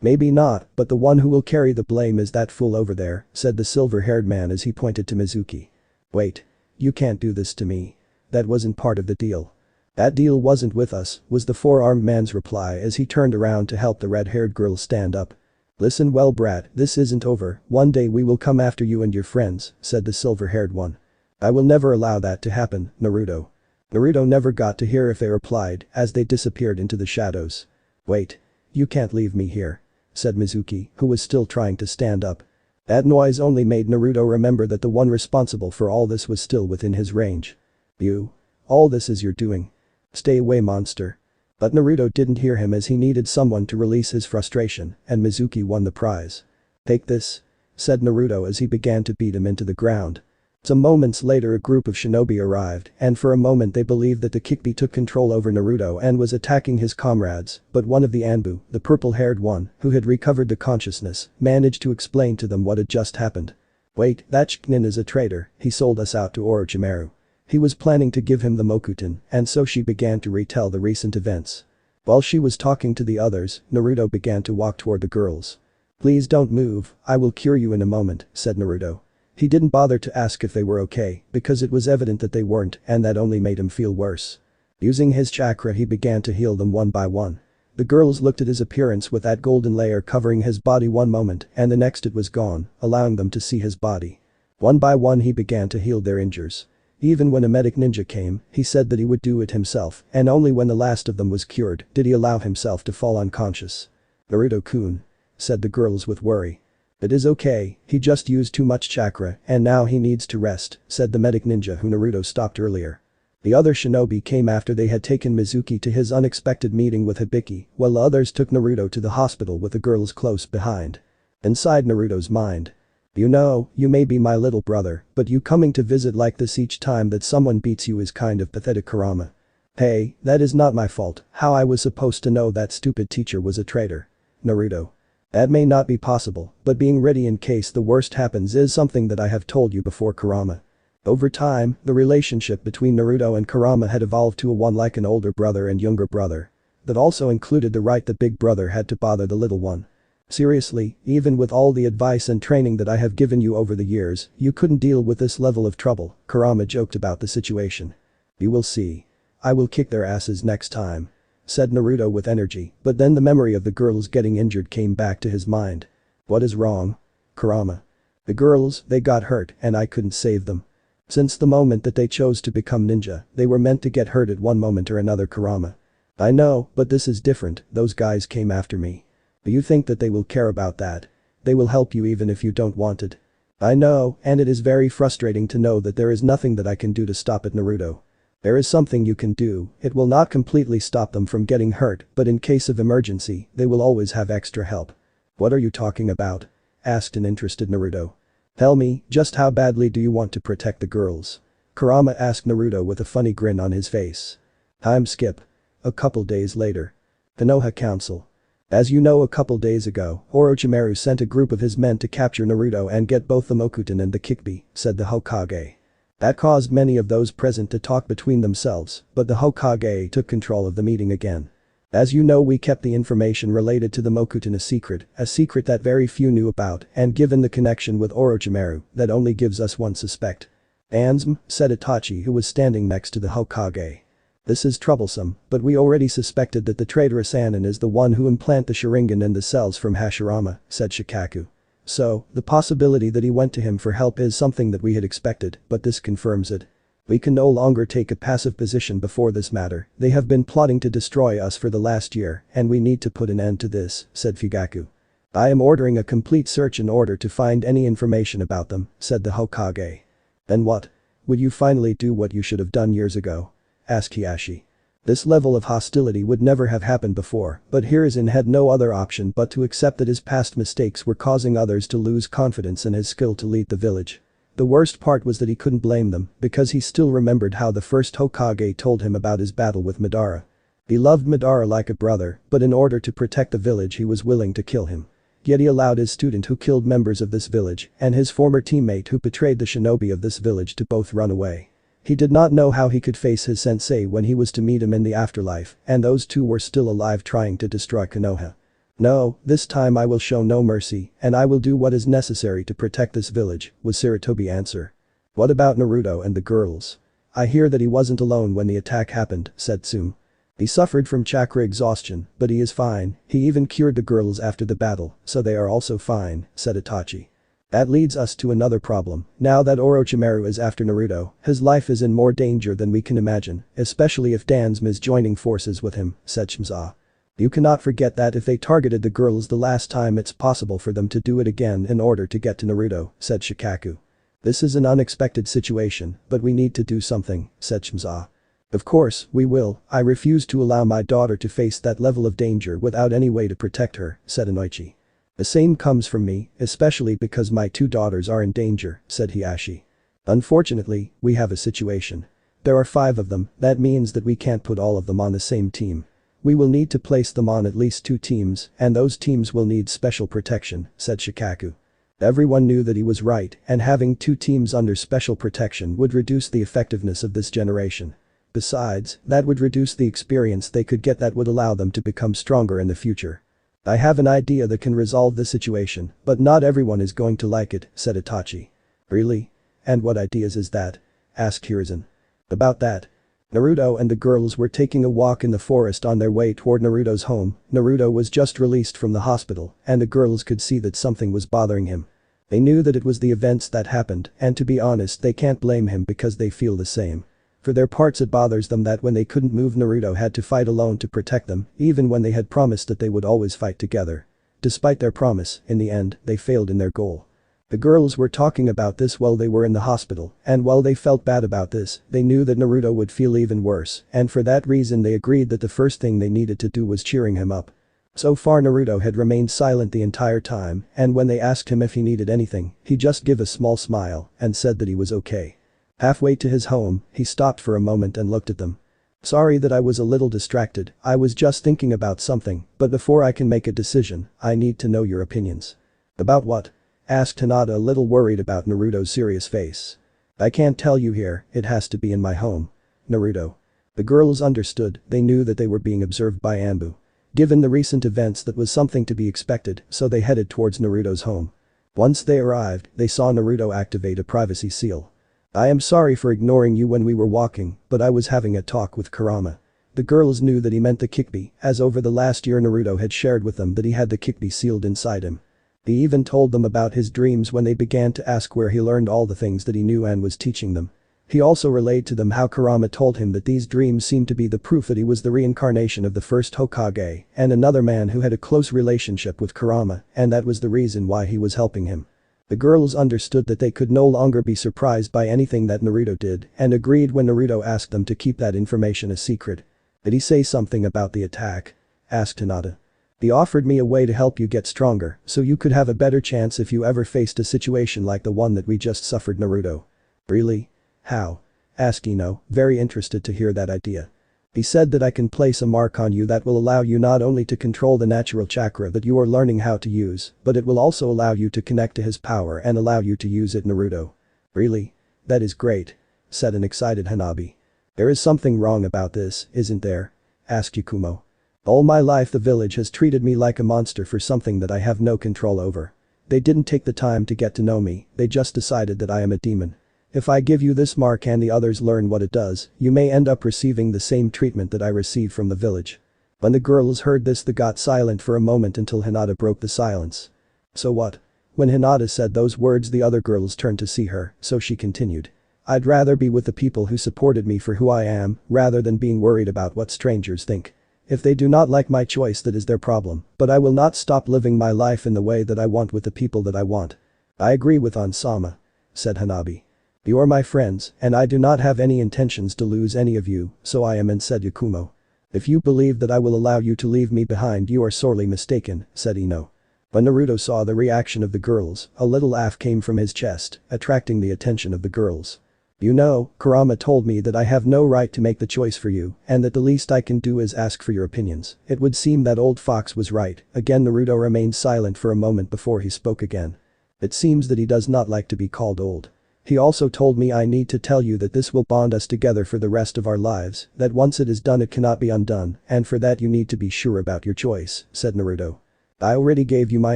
Maybe not, but the one who will carry the blame is that fool over there, said the silver-haired man as he pointed to Mizuki. Wait. You can't do this to me. That wasn't part of the deal. That deal wasn't with us, was the four-armed man's reply as he turned around to help the red-haired girl stand up. Listen well brat, this isn't over, one day we will come after you and your friends, said the silver-haired one. I will never allow that to happen, Naruto. Naruto never got to hear if they replied as they disappeared into the shadows. Wait. You can't leave me here, said Mizuki, who was still trying to stand up. That noise only made Naruto remember that the one responsible for all this was still within his range. You. All this is your doing. Stay away monster. But Naruto didn't hear him as he needed someone to release his frustration, and Mizuki won the prize. Take this, said Naruto as he began to beat him into the ground. Some moments later a group of shinobi arrived and for a moment they believed that the Kyuubi took control over Naruto and was attacking his comrades, but one of the Anbu, the purple-haired one, who had recovered the consciousness, managed to explain to them what had just happened. Wait, that Shiknin is a traitor, he sold us out to Orochimaru. He was planning to give him the Mokuton, and so she began to retell the recent events. While she was talking to the others, Naruto began to walk toward the girls. Please don't move, I will cure you in a moment, said Naruto. He didn't bother to ask if they were okay, because it was evident that they weren't and that only made him feel worse. Using his chakra he began to heal them one by one. The girls looked at his appearance with that golden layer covering his body one moment and the next it was gone, allowing them to see his body. One by one he began to heal their injuries. Even when a medic ninja came, he said that he would do it himself, and only when the last of them was cured did he allow himself to fall unconscious. Naruto-kun, said the girls with worry. It is okay, he just used too much chakra and now he needs to rest, said the medic ninja who Naruto stopped earlier. The other shinobi came after they had taken Mizuki to his unexpected meeting with Hibiki, while the others took Naruto to the hospital with the girls close behind. Inside Naruto's mind. You know, you may be my little brother, but you coming to visit like this each time that someone beats you is kind of pathetic Kurama. Hey, that is not my fault, how I was supposed to know that stupid teacher was a traitor. Naruto. That may not be possible, but being ready in case the worst happens is something that I have told you before Kurama. Over time, the relationship between Naruto and Kurama had evolved to a one like an older brother and younger brother. That also included the right the big brother had to bother the little one. Seriously, even with all the advice and training that I have given you over the years, you couldn't deal with this level of trouble, Kurama joked about the situation. You will see. I will kick their asses next time, said Naruto with energy, but then the memory of the girls getting injured came back to his mind. What is wrong? Kurama. The girls, they got hurt and I couldn't save them. Since the moment that they chose to become ninja, they were meant to get hurt at one moment or another Kurama. I know, but this is different, those guys came after me. Do you think that they will care about that? They will help you even if you don't want it. I know, and it is very frustrating to know that there is nothing that I can do to stop it Naruto. There is something you can do, it will not completely stop them from getting hurt, but in case of emergency, they will always have extra help. What are you talking about? Asked an interested Naruto. Tell me, just how badly do you want to protect the girls? Kurama asked Naruto with a funny grin on his face. Time skip. A couple days later. Konoha Council. As you know, a couple days ago, Orochimaru sent a group of his men to capture Naruto and get both the Mokuton and the Kyuubi, said the Hokage. That caused many of those present to talk between themselves, but the Hokage took control of the meeting again. As you know, we kept the information related to the Mokuton a secret that very few knew about, and given the connection with Orochimaru, that only gives us one suspect. Said Itachi who was standing next to the Hokage. This is troublesome, but we already suspected that the traitorous Anin is the one who implanted the Sharingan in the cells from Hashirama, said Shikaku. So, the possibility that he went to him for help is something that we had expected, but this confirms it. We can no longer take a passive position before this matter, they have been plotting to destroy us for the last year, and we need to put an end to this, said Fugaku. I am ordering a complete search in order to find any information about them, said the Hokage. Then what? Would you finally do what you should have done years ago? Asked Hiashi. This level of hostility would never have happened before, but Hiruzen had no other option but to accept that his past mistakes were causing others to lose confidence in his skill to lead the village. The worst part was that he couldn't blame them, because he still remembered how the first Hokage told him about his battle with Madara. He loved Madara like a brother, but in order to protect the village he was willing to kill him. Yet he allowed his student who killed members of this village and his former teammate who betrayed the shinobi of this village to both run away. He did not know how he could face his sensei when he was to meet him in the afterlife, and those two were still alive trying to destroy Konoha. No, this time I will show no mercy, and I will do what is necessary to protect this village, was Sarutobi's answer. What about Naruto and the girls? I hear that he wasn't alone when the attack happened, said Tsume. He suffered from chakra exhaustion, but he is fine, he even cured the girls after the battle, so they are also fine, said Itachi. That leads us to another problem. Now that Orochimaru is after Naruto, his life is in more danger than we can imagine, especially if Dansum is joining forces with him, said Shimza. You cannot forget that if they targeted the girls the last time, it's possible for them to do it again in order to get to Naruto, said Shikaku. This is an unexpected situation, but we need to do something, said Shimza. Of course, we will. I refuse to allow my daughter to face that level of danger without any way to protect her, said Inoichi. The same comes from me, especially because my 2 daughters are in danger, said Hiashi. Unfortunately, we have a situation. There are 5 of them, that means that we can't put all of them on the same team. We will need to place them on at least 2 teams, and those teams will need special protection, said Shikaku. Everyone knew that he was right, and having 2 teams under special protection would reduce the effectiveness of this generation. Besides, that would reduce the experience they could get that would allow them to become stronger in the future. I have an idea that can resolve the situation, but not everyone is going to like it, said Itachi. Really? And what ideas is that? Asked Hiruzen. About that. Naruto and the girls were taking a walk in the forest on their way toward Naruto's home. Naruto was just released from the hospital, and the girls could see that something was bothering him. They knew that it was the events that happened, and to be honest they can't blame him because they feel the same. For their parts, it bothers them that when they couldn't move, Naruto had to fight alone to protect them, even when they had promised that they would always fight together. Despite their promise, in the end, they failed in their goal. The girls were talking about this while they were in the hospital, and while they felt bad about this, they knew that Naruto would feel even worse, and for that reason they agreed that the first thing they needed to do was cheering him up. So far Naruto had remained silent the entire time, and when they asked him if he needed anything, he just gave a small smile and said that he was okay. Halfway to his home, he stopped for a moment and looked at them. Sorry that I was a little distracted, I was just thinking about something, but before I can make a decision, I need to know your opinions. About what? Asked Hinata, a little worried about Naruto's serious face. I can't tell you here, it has to be in my home. Naruto. The girls understood, they knew that they were being observed by Anbu. Given the recent events, that was something to be expected, so they headed towards Naruto's home. Once they arrived, they saw Naruto activate a privacy seal. I am sorry for ignoring you when we were walking, but I was having a talk with Kurama. The girls knew that he meant the Kyuubi, as over the last year Naruto had shared with them that he had the Kyuubi sealed inside him. He even told them about his dreams when they began to ask where he learned all the things that he knew and was teaching them. He also relayed to them how Kurama told him that these dreams seemed to be the proof that he was the reincarnation of the first Hokage and another man who had a close relationship with Kurama, and that was the reason why he was helping him. The girls understood that they could no longer be surprised by anything that Naruto did and agreed when Naruto asked them to keep that information a secret. Did he say something about the attack? Asked Hinata. He offered me a way to help you get stronger, so you could have a better chance if you ever faced a situation like the one that we just suffered, Naruto. Really? How? Asked Ino, very interested to hear that idea. He said that I can place a mark on you that will allow you not only to control the natural chakra that you are learning how to use, but it will also allow you to connect to his power and allow you to use it, Naruto. Really? That is great, said an excited Hanabi. There is something wrong about this, isn't there? Asked Yakumo. All my life the village has treated me like a monster for something that I have no control over. They didn't take the time to get to know me, they just decided that I am a demon. If I give you this mark and the others learn what it does, you may end up receiving the same treatment that I received from the village. When the girls heard this, they got silent for a moment until Hinata broke the silence. So what? When Hinata said those words, the other girls turned to see her, so she continued. I'd rather be with the people who supported me for who I am, rather than being worried about what strangers think. If they do not like my choice, that is their problem, but I will not stop living my life in the way that I want with the people that I want. I agree with Ansama, said Hanabi. You are my friends, and I do not have any intentions to lose any of you, so I am, and said Yakumo. If you believe that I will allow you to leave me behind, you are sorely mistaken, said Ino. When Naruto saw the reaction of the girls, a little laugh came from his chest, attracting the attention of the girls. You know, Kurama told me that I have no right to make the choice for you, and that the least I can do is ask for your opinions. It would seem that old fox was right. Again Naruto remained silent for a moment before he spoke again. It seems that he does not like to be called old. He also told me I need to tell you that this will bond us together for the rest of our lives, that once it is done it cannot be undone, and for that you need to be sure about your choice, said Naruto. I already gave you my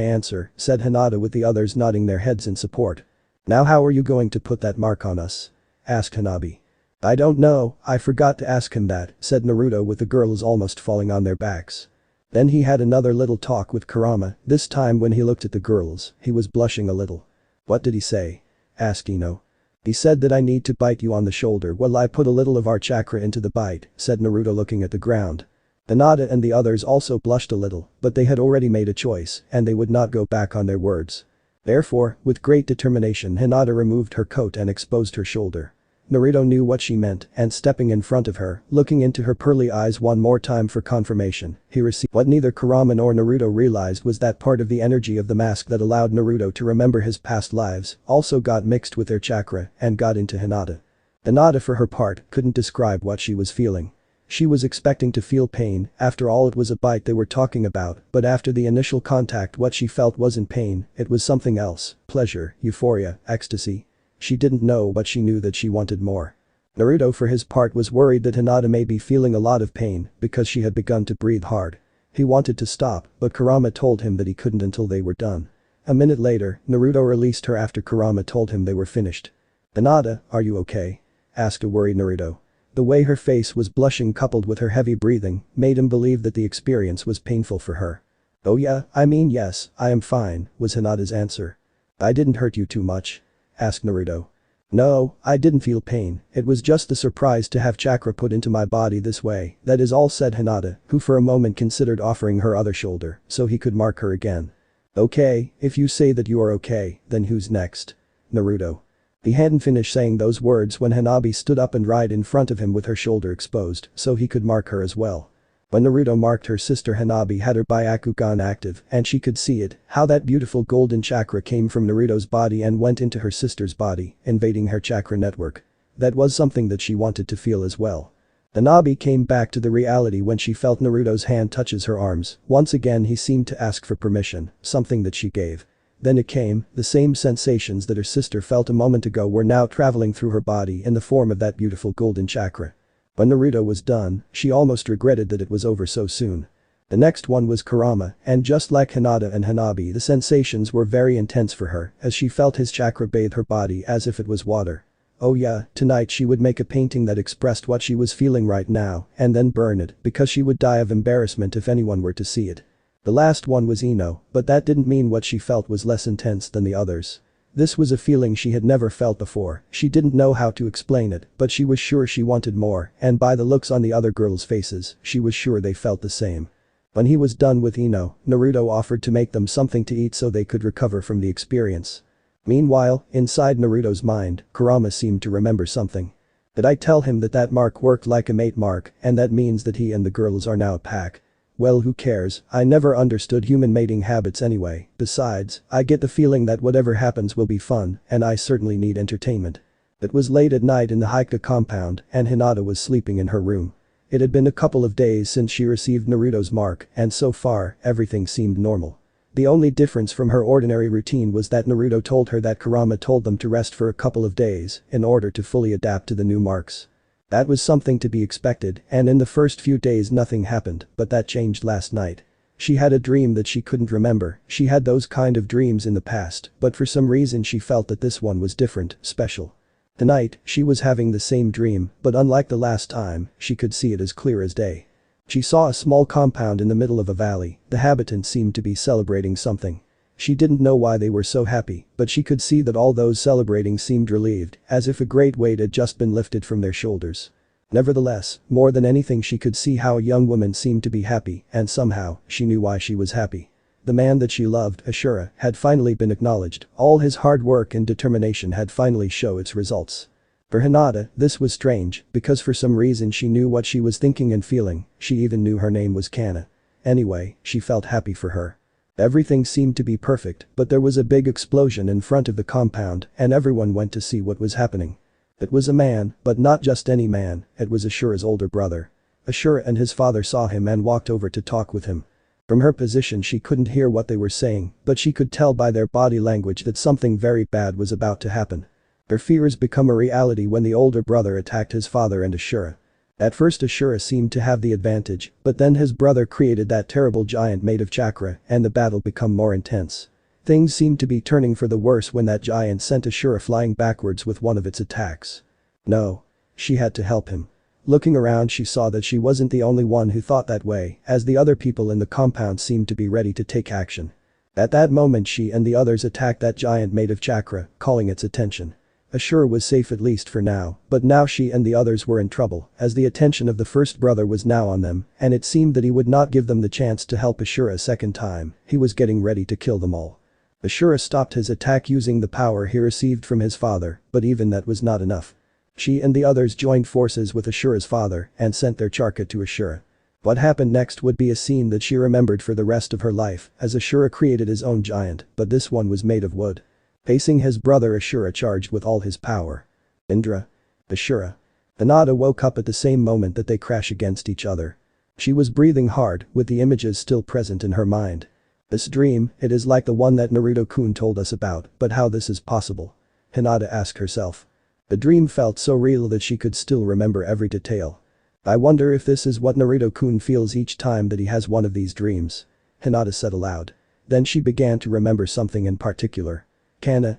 answer, said Hinata with the others nodding their heads in support. Now how are you going to put that mark on us? Asked Hanabi. I don't know, I forgot to ask him that, said Naruto with the girls almost falling on their backs. Then he had another little talk with Kurama, this time when he looked at the girls, he was blushing a little. What did he say? Asked Ino. He said that I need to bite you on the shoulder while I put a little of our chakra into the bite, said Naruto looking at the ground. Hinata and the others also blushed a little, but they had already made a choice and they would not go back on their words. Therefore, with great determination Hinata removed her coat and exposed her shoulder. Naruto knew what she meant and stepping in front of her, looking into her pearly eyes one more time for confirmation, he received what neither Kurama nor Naruto realized was that part of the energy of the mask that allowed Naruto to remember his past lives also got mixed with their chakra and got into Hinata. Hinata for her part couldn't describe what she was feeling. She was expecting to feel pain, after all it was a bite they were talking about, but after the initial contact what she felt wasn't pain, it was something else, pleasure, euphoria, ecstasy. She didn't know but she knew that she wanted more. Naruto for his part was worried that Hinata may be feeling a lot of pain because she had begun to breathe hard. He wanted to stop but Kurama told him that he couldn't until they were done. A minute later, Naruto released her after Kurama told him they were finished. Hinata, are you okay? Asked a worried Naruto. The way her face was blushing coupled with her heavy breathing made him believe that the experience was painful for her. Oh yeah, I mean yes, I am fine, was Hinata's answer. I didn't hurt you too much? Asked Naruto. No, I didn't feel pain, it was just the surprise to have chakra put into my body this way, that is all, said Hinata, who for a moment considered offering her other shoulder so he could mark her again. Okay, if you say that you are okay, then who's next? Naruto. He hadn't finished saying those words when Hanabi stood up and right in front of him with her shoulder exposed so he could mark her as well. When Naruto marked her sister Hanabi had her Byakugan active and she could see it, how that beautiful golden chakra came from Naruto's body and went into her sister's body, invading her chakra network. That was something that she wanted to feel as well. Hanabi came back to the reality when she felt Naruto's hand touches her arms, once again he seemed to ask for permission, something that she gave. Then it came, the same sensations that her sister felt a moment ago were now traveling through her body in the form of that beautiful golden chakra. When Naruto was done, she almost regretted that it was over so soon. The next one was Kurama, and just like Hinata and Hanabi the sensations were very intense for her as she felt his chakra bathe her body as if it was water. Oh yeah, tonight she would make a painting that expressed what she was feeling right now and then burn it because she would die of embarrassment if anyone were to see it. The last one was Ino, but that didn't mean what she felt was less intense than the others. This was a feeling she had never felt before, she didn't know how to explain it but she was sure she wanted more and by the looks on the other girls' faces, she was sure they felt the same. When he was done with Ino, Naruto offered to make them something to eat so they could recover from the experience. Meanwhile, inside Naruto's mind, Kurama seemed to remember something. Did I tell him that that mark worked like a mate mark and that means that he and the girls are now a pack? Well, who cares, I never understood human mating habits anyway, besides, I get the feeling that whatever happens will be fun and I certainly need entertainment. It was late at night in the Hika compound and Hinata was sleeping in her room. It had been a couple of days since she received Naruto's mark and so far, everything seemed normal. The only difference from her ordinary routine was that Naruto told her that Kurama told them to rest for a couple of days in order to fully adapt to the new marks. That was something to be expected and in the first few days nothing happened but that changed last night. She had a dream that she couldn't remember, she had those kind of dreams in the past but for some reason she felt that this one was different, special. Tonight, she was having the same dream but unlike the last time, she could see it as clear as day. She saw a small compound in the middle of a valley, the habitants seemed to be celebrating something. She didn't know why they were so happy, but she could see that all those celebrating seemed relieved, as if a great weight had just been lifted from their shoulders. Nevertheless, more than anything she could see how a young woman seemed to be happy and somehow, she knew why she was happy. The man that she loved, Asura, had finally been acknowledged, all his hard work and determination had finally shown its results. For Hinata, this was strange, because for some reason she knew what she was thinking and feeling, she even knew her name was Kana. Anyway, she felt happy for her. Everything seemed to be perfect, but there was a big explosion in front of the compound and everyone went to see what was happening. It was a man, but not just any man, it was Ashura's older brother. Asura and his father saw him and walked over to talk with him. From her position she couldn't hear what they were saying, but she could tell by their body language that something very bad was about to happen. Their fears become a reality when the older brother attacked his father and Asura. At first Asura seemed to have the advantage, but then his brother created that terrible giant made of chakra and the battle became more intense. Things seemed to be turning for the worse when that giant sent Asura flying backwards with one of its attacks. No. She had to help him. Looking around she saw that she wasn't the only one who thought that way, as the other people in the compound seemed to be ready to take action. At that moment she and the others attacked that giant made of chakra, calling its attention. Asura was safe at least for now, but now she and the others were in trouble, as the attention of the first brother was now on them, and it seemed that he would not give them the chance to help Asura a second time, he was getting ready to kill them all. Asura stopped his attack using the power he received from his father, but even that was not enough. She and the others joined forces with Ashura's father and sent their chakra to Asura. What happened next would be a scene that she remembered for the rest of her life, as Asura created his own giant, but this one was made of wood. Facing his brother Asura charged with all his power. Indra. Asura. Hinata woke up at the same moment that they crash against each other. She was breathing hard, with the images still present in her mind. This dream, it is like the one that Naruto-kun told us about, but how this is possible? Hinata asked herself. The dream felt so real that she could still remember every detail. I wonder if this is what Naruto-kun feels each time that he has one of these dreams. Hinata said aloud. Then she began to remember something in particular.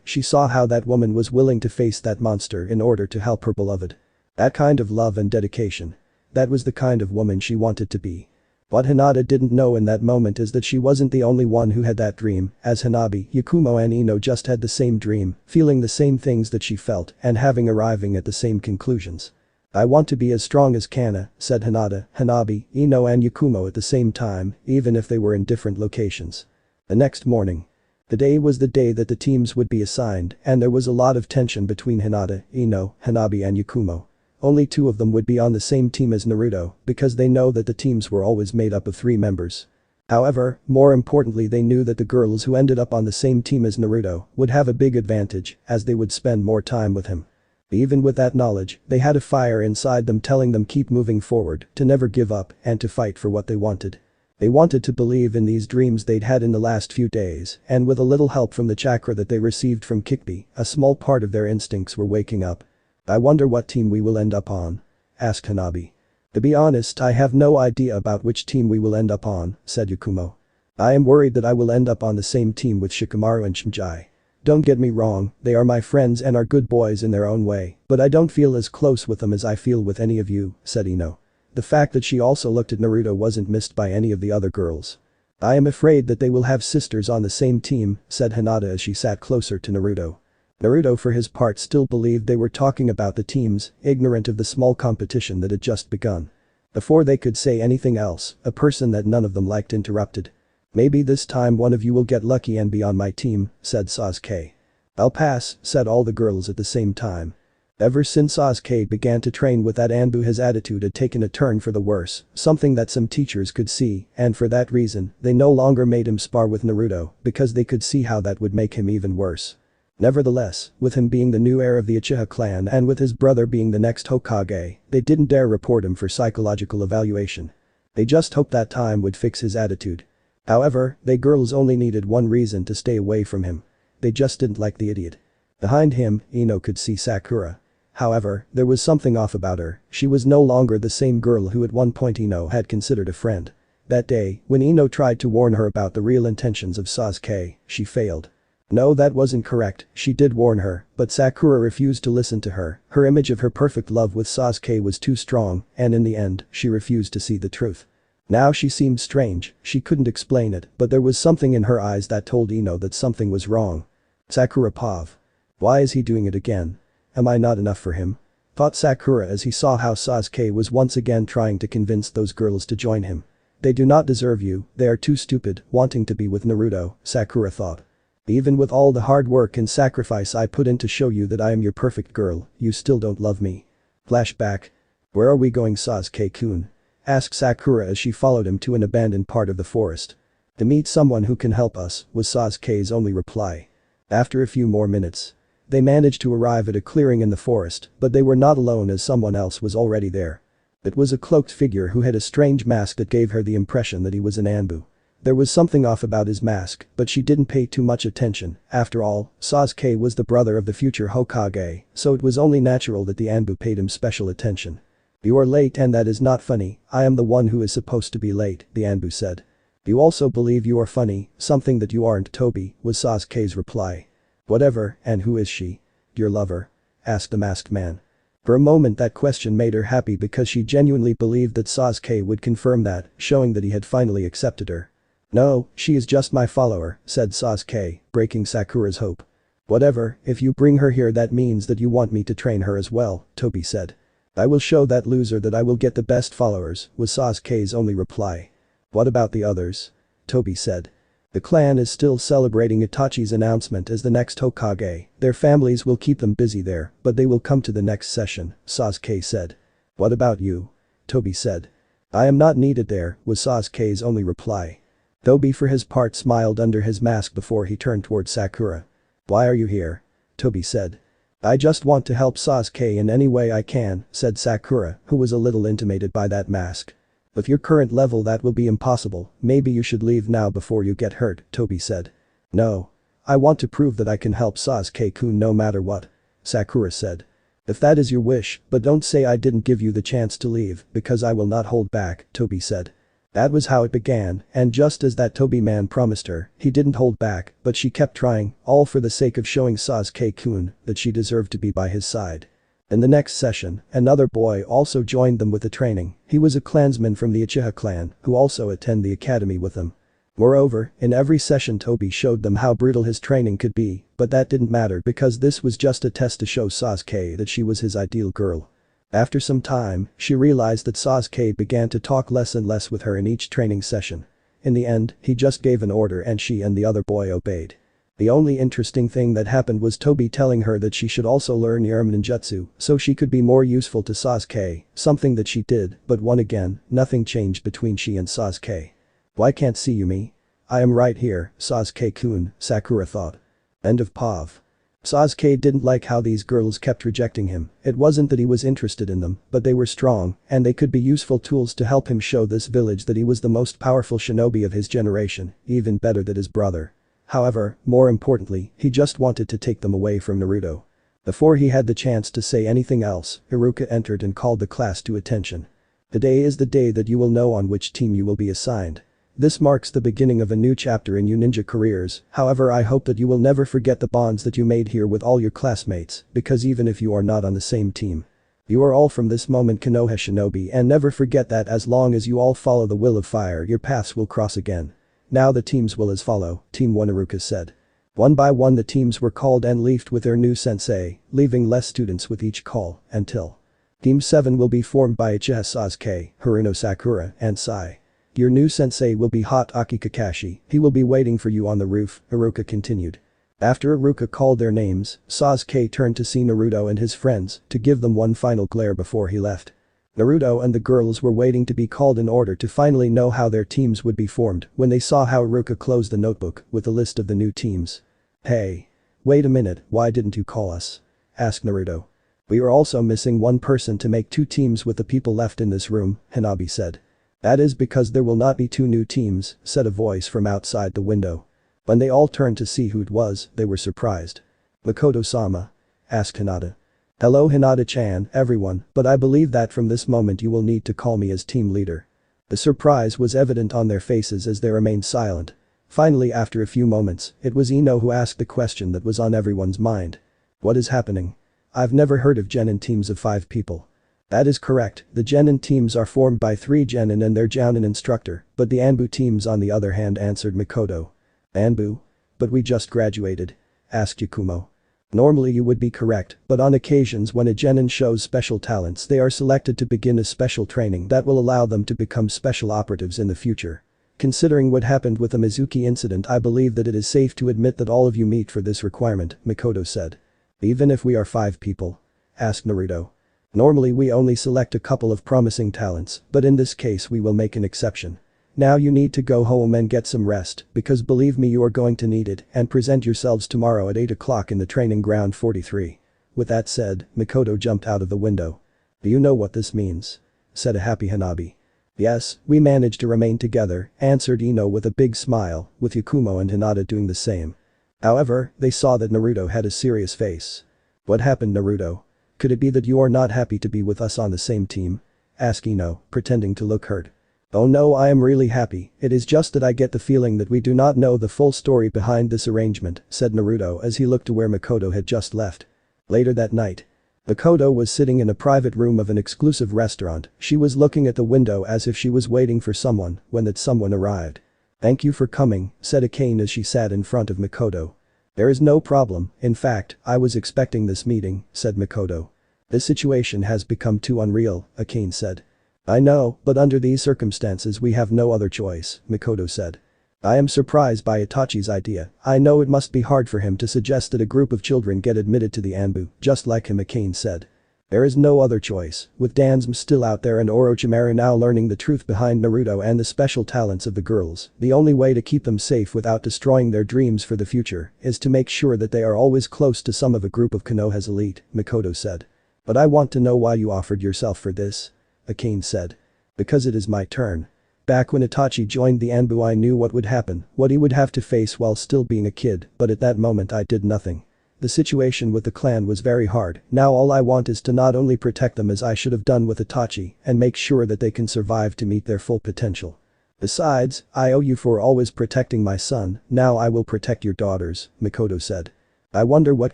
She saw how that woman was willing to face that monster in order to help her beloved. That kind of love and dedication. That was the kind of woman she wanted to be. What Hinata didn't know in that moment is that she wasn't the only one who had that dream, as Hanabi, Yakumo and Ino just had the same dream, feeling the same things that she felt and arriving at the same conclusions. I want to be as strong as Kana, said Hinata, Hanabi, Ino and Yakumo at the same time, even if they were in different locations. The next morning. The day was the day that the teams would be assigned, and there was a lot of tension between Hinata, Ino, Hanabi and Yakumo. Only two of them would be on the same team as Naruto, because they know that the teams were always made up of 3 members. However, more importantly they knew that the girls who ended up on the same team as Naruto would have a big advantage, as they would spend more time with him. Even with that knowledge, they had a fire inside them telling them keep moving forward, to never give up, and to fight for what they wanted. They wanted to believe in these dreams they'd had in the last few days, and with a little help from the chakra that they received from Kikbi, a small part of their instincts were waking up. I wonder what team we will end up on? Asked Hanabi. To be honest, I have no idea about which team we will end up on, said Yakumo. I am worried that I will end up on the same team with Shikamaru and Shinji. Don't get me wrong, they are my friends and are good boys in their own way, but I don't feel as close with them as I feel with any of you, said Ino. The fact that she also looked at Naruto wasn't missed by any of the other girls. I am afraid that they will have sisters on the same team, said Hinata as she sat closer to Naruto. Naruto for his part still believed they were talking about the teams, ignorant of the small competition that had just begun. Before they could say anything else, a person that none of them liked interrupted. Maybe this time one of you will get lucky and be on my team, said Sasuke. I'll pass, said all the girls at the same time. Ever since Sasuke began to train with that Anbu, his attitude had taken a turn for the worse, something that some teachers could see, and for that reason, they no longer made him spar with Naruto, because they could see how that would make him even worse. Nevertheless, with him being the new heir of the Uchiha clan and with his brother being the next Hokage, they didn't dare report him for psychological evaluation. They just hoped that time would fix his attitude. However, they girls only needed one reason to stay away from him. They just didn't like the idiot. Behind him, Ino could see Sakura. However, there was something off about her, she was no longer the same girl who at one point Ino had considered a friend. That day, when Ino tried to warn her about the real intentions of Sasuke, she failed. No, that wasn't correct, she did warn her, but Sakura refused to listen to her, her image of her perfect love with Sasuke was too strong, and in the end, she refused to see the truth. Now she seemed strange, she couldn't explain it, but there was something in her eyes that told Ino that something was wrong. Sakura Pav. Why is he doing it again? Am I not enough for him? Thought Sakura as he saw how Sasuke was once again trying to convince those girls to join him. They do not deserve you, they are too stupid, wanting to be with Naruto, Sakura thought. Even with all the hard work and sacrifice I put in to show you that I am your perfect girl, you still don't love me. Flashback. Where are we going, Sasuke-kun? Asked Sakura as she followed him to an abandoned part of the forest. To meet someone who can help us, was Sasuke's only reply. After a few more minutes. They managed to arrive at a clearing in the forest, but they were not alone as someone else was already there. It was a cloaked figure who had a strange mask that gave her the impression that he was an Anbu. There was something off about his mask, but she didn't pay too much attention. After all, Sasuke was the brother of the future Hokage, so it was only natural that the Anbu paid him special attention. You are late and that is not funny, I am the one who is supposed to be late, the Anbu said. You also believe you are funny, something that you aren't, Toby, was Sasuke's reply. Whatever, and who is she? Your lover? Asked the masked man. For a moment that question made her happy because she genuinely believed that Sasuke would confirm that, showing that he had finally accepted her. No, she is just my follower, said Sasuke, breaking Sakura's hope. Whatever, if you bring her here that means that you want me to train her as well, Toby said. I will show that loser that I will get the best followers, was Sasuke's only reply. What about the others? Toby said. The clan is still celebrating Itachi's announcement as the next Hokage, their families will keep them busy there, but they will come to the next session, Sasuke said. What about you? Toby said. I am not needed there, was Sasuke's only reply. Toby for his part smiled under his mask before he turned toward Sakura. Why are you here? Toby said. I just want to help Sasuke in any way I can, said Sakura, who was a little intimidated by that mask. With your current level that will be impossible, maybe you should leave now before you get hurt, Toby said. No. I want to prove that I can help Sasuke-kun no matter what. Sakura said. If that is your wish, but don't say I didn't give you the chance to leave, because I will not hold back, Toby said. That was how it began, and just as that Toby man promised her, he didn't hold back, but she kept trying, all for the sake of showing Sasuke-kun that she deserved to be by his side. In the next session, another boy also joined them with the training. He was a clansman from the Uchiha clan, who also attend the academy with them. Moreover, in every session Toby showed them how brutal his training could be, but that didn't matter because this was just a test to show Sasuke that she was his ideal girl. After some time, she realized that Sasuke began to talk less and less with her in each training session. In the end, he just gave an order and she and the other boy obeyed. The only interesting thing that happened was Toby telling her that she should also learn Harem ninjutsu so she could be more useful to Sasuke, something that she did, but once again, nothing changed between she and Sasuke. Why can't see you me? I am right here, Sasuke-kun, Sakura thought. End of POV. Sasuke didn't like how these girls kept rejecting him. It wasn't that he was interested in them, but they were strong, and they could be useful tools to help him show this village that he was the most powerful shinobi of his generation, even better than his brother. However, more importantly, he just wanted to take them away from Naruto. Before he had the chance to say anything else, Iruka entered and called the class to attention. Today is the day that you will know on which team you will be assigned. This marks the beginning of a new chapter in your ninja careers, however I hope that you will never forget the bonds that you made here with all your classmates, because even if you are not on the same team, you are all from this moment Konoha shinobi and never forget that as long as you all follow the will of fire your paths will cross again. Now the teams will as follow, Team 1 Iruka said. One by one the teams were called and left with their new sensei, leaving less students with each call, until Team 7 will be formed by Uchiha Sasuke, Haruno Sakura, and Sai. Your new sensei will be Hot Aki Kakashi, he will be waiting for you on the roof, Iruka continued. After Iruka called their names, Sasuke turned to see Naruto and his friends to give them one final glare before he left. Naruto and the girls were waiting to be called in order to finally know how their teams would be formed when they saw how Iruka closed the notebook with a list of the new teams. Hey. Wait a minute, why didn't you call us? Asked Naruto. We are also missing one person to make two teams with the people left in this room, Hanabi said. That is because there will not be two new teams, said a voice from outside the window. When they all turned to see who it was, they were surprised. Makoto-sama? Asked Hinata. Hello Hinata-chan, everyone, but I believe that from this moment you will need to call me as team leader. The surprise was evident on their faces as they remained silent. Finally after a few moments, it was Ino who asked the question that was on everyone's mind. What is happening? I've never heard of genin teams of 5 people. That is correct, the genin teams are formed by 3 genin and their jounin instructor, but the Anbu teams on the other hand, answered Makoto. Anbu? But we just graduated. Asked Yakumo. Normally you would be correct, but on occasions when a genin shows special talents they are selected to begin a special training that will allow them to become special operatives in the future. Considering what happened with the Mizuki incident I believe that it is safe to admit that all of you meet for this requirement, Makoto said. Even if we are 5 people? Asked Naruto. Normally we only select a couple of promising talents, but in this case we will make an exception. Now you need to go home and get some rest, because believe me you are going to need it, and present yourselves tomorrow at 8 o'clock in the training ground 43. With that said, Makoto jumped out of the window. Do you know what this means? Said a happy Hanabi. Yes, we managed to remain together, answered Ino with a big smile, with Yakumo and Hinata doing the same. However, they saw that Naruto had a serious face. What happened Naruto? Could it be that you are not happy to be with us on the same team? asked Ino, pretending to look hurt. Oh no, I am really happy, it is just that I get the feeling that we do not know the full story behind this arrangement, said Naruto as he looked to where Makoto had just left. Later that night. Makoto was sitting in a private room of an exclusive restaurant, she was looking at the window as if she was waiting for someone, when that someone arrived. Thank you for coming, said Akane as she sat in front of Makoto. There is no problem, in fact, I was expecting this meeting, said Makoto. This situation has become too unreal, Akane said. I know, but under these circumstances we have no other choice, Makoto said. I am surprised by Itachi's idea, I know it must be hard for him to suggest that a group of children get admitted to the Anbu, just like him, Akane said. There is no other choice, with Danzm still out there and Orochimaru now learning the truth behind Naruto and the special talents of the girls, the only way to keep them safe without destroying their dreams for the future is to make sure that they are always close to some of a group of Konoha's elite, Makoto said. But I want to know why you offered yourself for this, Akane said. Because it is my turn. Back when Itachi joined the Anbu I knew what would happen, what he would have to face while still being a kid, but at that moment I did nothing. The situation with the clan was very hard, now all I want is to not only protect them as I should have done with Itachi and make sure that they can survive to meet their full potential. Besides, I owe you for always protecting my son, now I will protect your daughters, Makoto said. I wonder what